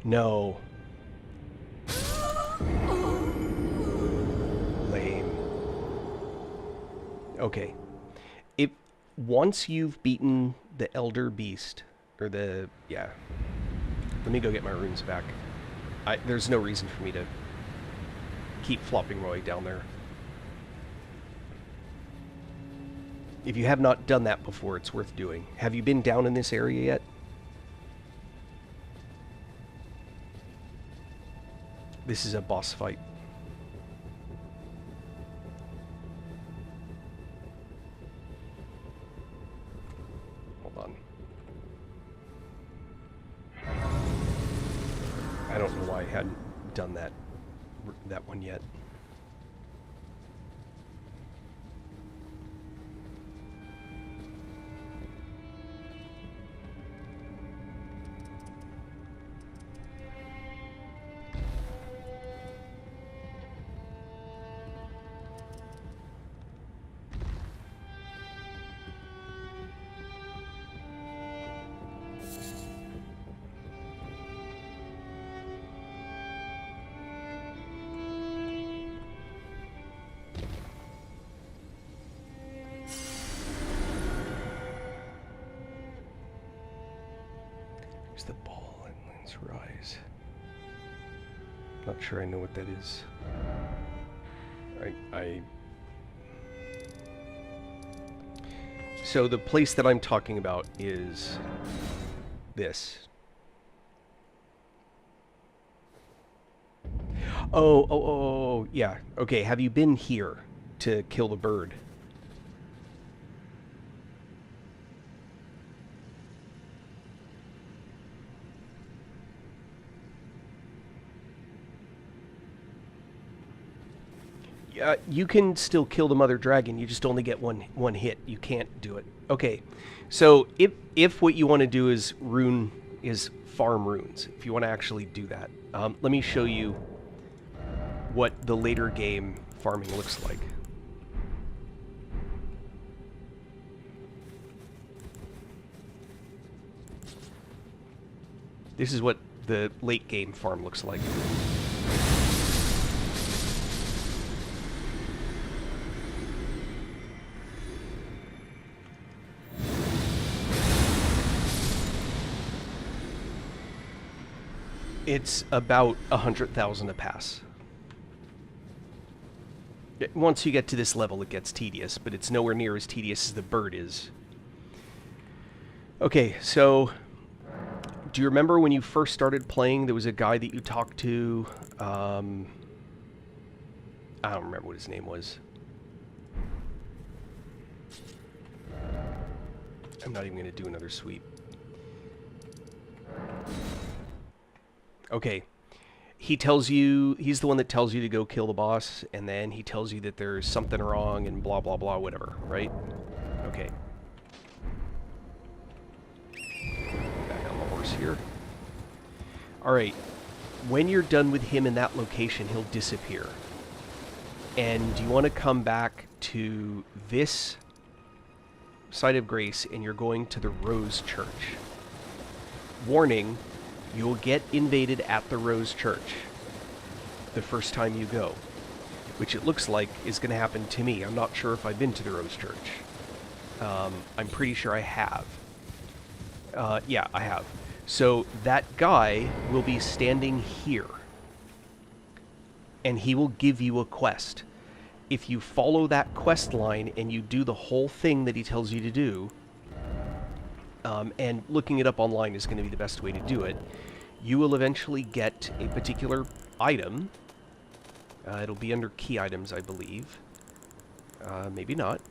Speaker 1: No. Lame. Okay. once you've beaten the Elder Beast, or the, yeah, let me go get my runes back. There's no reason for me to keep flopping my way down there. If you have not done that before, it's worth doing. Have you been down in this area yet? This is a boss fight. Hold on. I don't know why I hadn't done that one yet. The ball and Lynn's Rise. Not sure I know what that is. So the place that I'm talking about is this. Oh, yeah. Okay, have you been here to kill the bird? You can still kill the mother dragon. You just only get one hit. You can't do it. Okay, so if what you want to do is farm runes, if you want to actually do that, let me show you what the later game farming looks like. This is what the late game farm looks like. It's about 100,000 a pass. Once you get to this level, it gets tedious, but it's nowhere near as tedious as the bird is. Okay, so do you remember when you first started playing, there was a guy that you talked to? I don't remember what his name was. I'm not even going to do another sweep. Okay, he tells you, he's the one that tells you to go kill the boss, and then he tells you that there's something wrong and blah, blah, blah, whatever, right? Okay. Back on the horse here. Alright, when you're done with him in that location, he'll disappear. And you want to come back to this side of Grace, and you're going to the Rose Church. Warning. You'll get invaded at the Rose Church the first time you go, which it looks like is going to happen to me. I'm not sure if I've been to the Rose Church. I'm pretty sure I have. Yeah, I have. So that guy will be standing here, and he will give you a quest. If you follow that quest line and you do the whole thing that he tells you to do, and looking it up online is going to be the best way to do it, you will eventually get a particular item. It'll be under key items, I believe. Maybe not.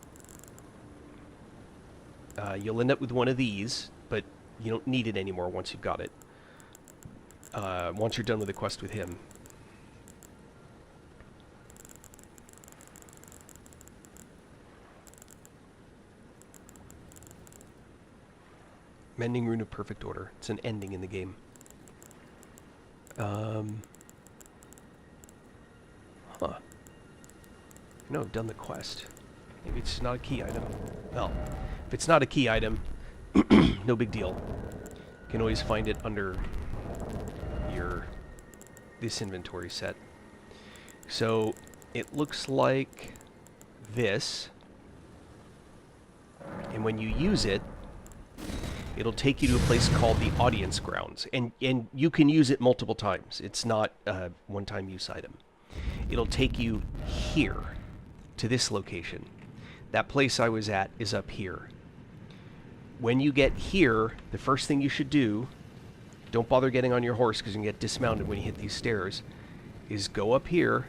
Speaker 1: You'll end up with one of these, but you don't need it anymore once you've got it. Once you're done with the quest with him. Mending Rune of Perfect Order. It's an ending in the game. Huh. No, I've done the quest. Maybe it's not a key item. Well, if it's not a key item, no big deal. You can always find it under this inventory set. So, it looks like this. And when you use it, it'll take you to a place called the Audience Grounds. And you can use it multiple times. It's not a one-time use item. It'll take you here, to this location. That place I was at is up here. When you get here, the first thing you should do, don't bother getting on your horse because you can get dismounted when you hit these stairs, is go up here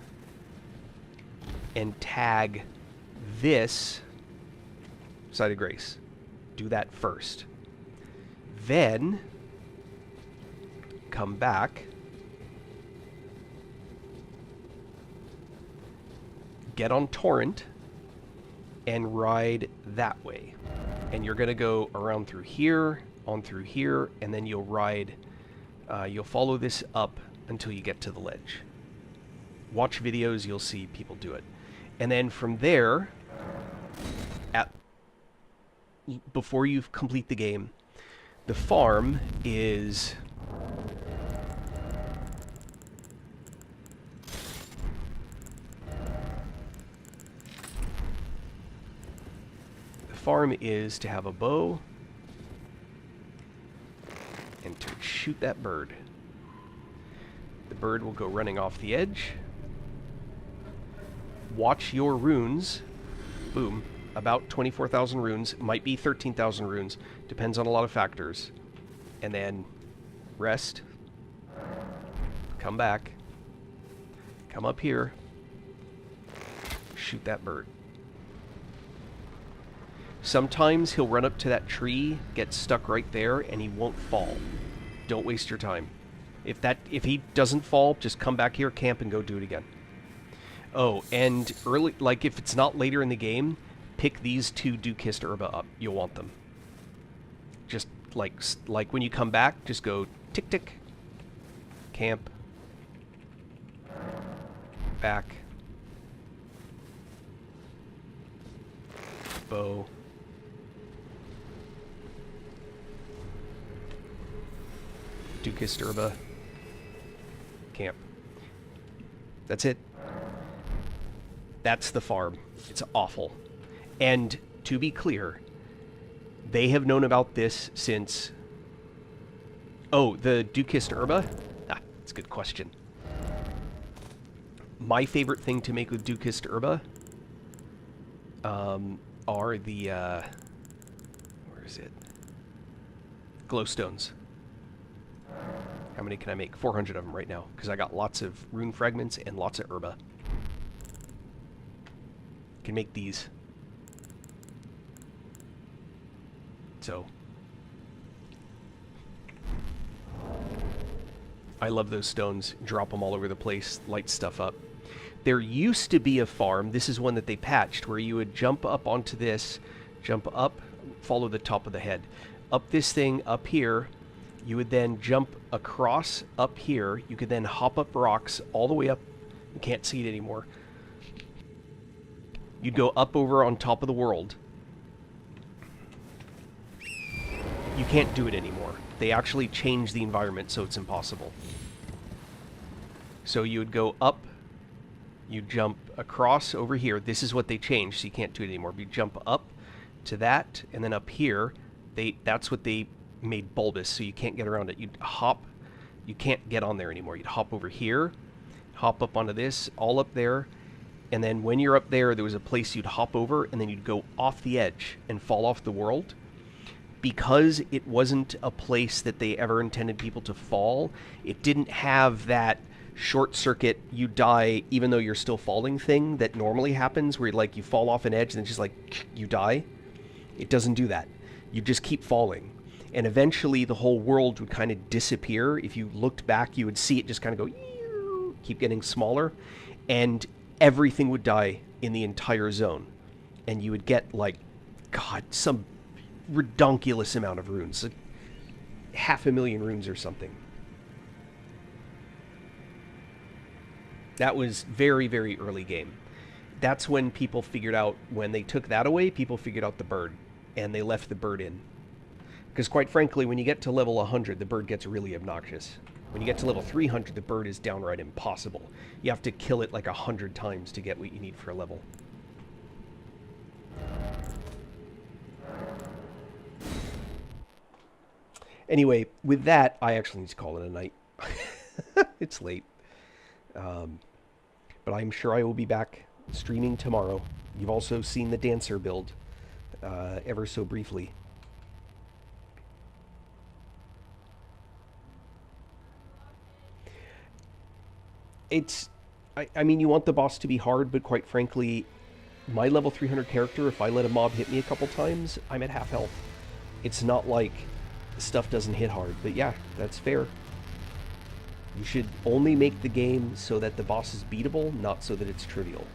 Speaker 1: and tag this Site of Grace. Do that first. Then come back, get on Torrent, and ride that way. And you're going to go around through here, on through here, and then you'll ride, you'll follow this up until you get to the ledge. Watch videos, you'll see people do it. And then from there, before you complete the game, the farm is... farm is to have a bow and to shoot that bird. The bird will go running off the edge. Watch your runes. Boom. About 24,000 runes. Might be 13,000 runes. Depends on a lot of factors. And then rest. Come back. Come up here. Shoot that bird. Sometimes he'll run up to that tree, get stuck right there, and he won't fall. Don't waste your time. If he doesn't fall, just come back here, camp, and go do it again. Oh, and early, like if it's not later in the game, pick these two Dukist Herba up. You'll want them. Just like when you come back, just go tick tick, camp, back, bow. Dukist Herba, camp. That's it. That's the farm. It's awful. And to be clear, they have known about this since... Oh, the Dukist Herba? Ah, that's a good question. My favorite thing to make with Dukist Herba are the... where is it? Glowstones. How many can I make? 400 of them right now, because I got lots of rune fragments and lots of herba. Can make these. So I love those stones. Drop them all over the place, light stuff up. There used to be a farm, this is one that they patched, where you would jump up onto this, jump up, follow the top of the head. Up this thing, up here, you would then jump across up here. You could then hop up rocks all the way up. You can't see it anymore. You'd go up over on top of the world. You can't do it anymore. They actually changed the environment so it's impossible. So you would go up, you jump across over here. This is what they changed, so you can't do it anymore. But you jump up to that, and then up here, that's what they made bulbous, so you can't get around it. You'd hop, you can't get on there anymore. You'd hop over here, hop up onto this, all up there, and then when you're up there, there was a place you'd hop over, and then you'd go off the edge and fall off the world. Because it wasn't a place that they ever intended people to fall, it didn't have that short circuit, you die even though you're still falling thing that normally happens, where like you fall off an edge and then just like you die. It doesn't do that. You just keep falling. And eventually the whole world would kind of disappear. If you looked back, you would see it just kind of go, keep getting smaller, and everything would die in the entire zone. And you would get, like, God, some redonkulous amount of runes. Like 500,000 runes or something. That was very, very early game. That's when people figured out, when they took that away, people figured out the bird. And they left the bird in. Because quite frankly, when you get to level 100, the bird gets really obnoxious. When you get to level 300, the bird is downright impossible. You have to kill it like 100 times to get what you need for a level. Anyway, with that, I actually need to call it a night. It's late. But I'm sure I will be back streaming tomorrow. You've also seen the dancer build ever so briefly. I mean, you want the boss to be hard, but quite frankly, my level 300 character, if I let a mob hit me a couple times, I'm at half health. It's not like stuff doesn't hit hard, but yeah, that's fair. You should only make the game so that the boss is beatable, not so that it's trivial.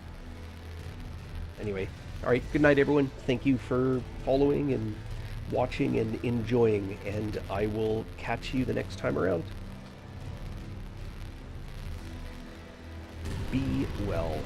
Speaker 1: Anyway, alright, good night everyone. Thank you for following and watching and enjoying, and I will catch you the next time around. Be well.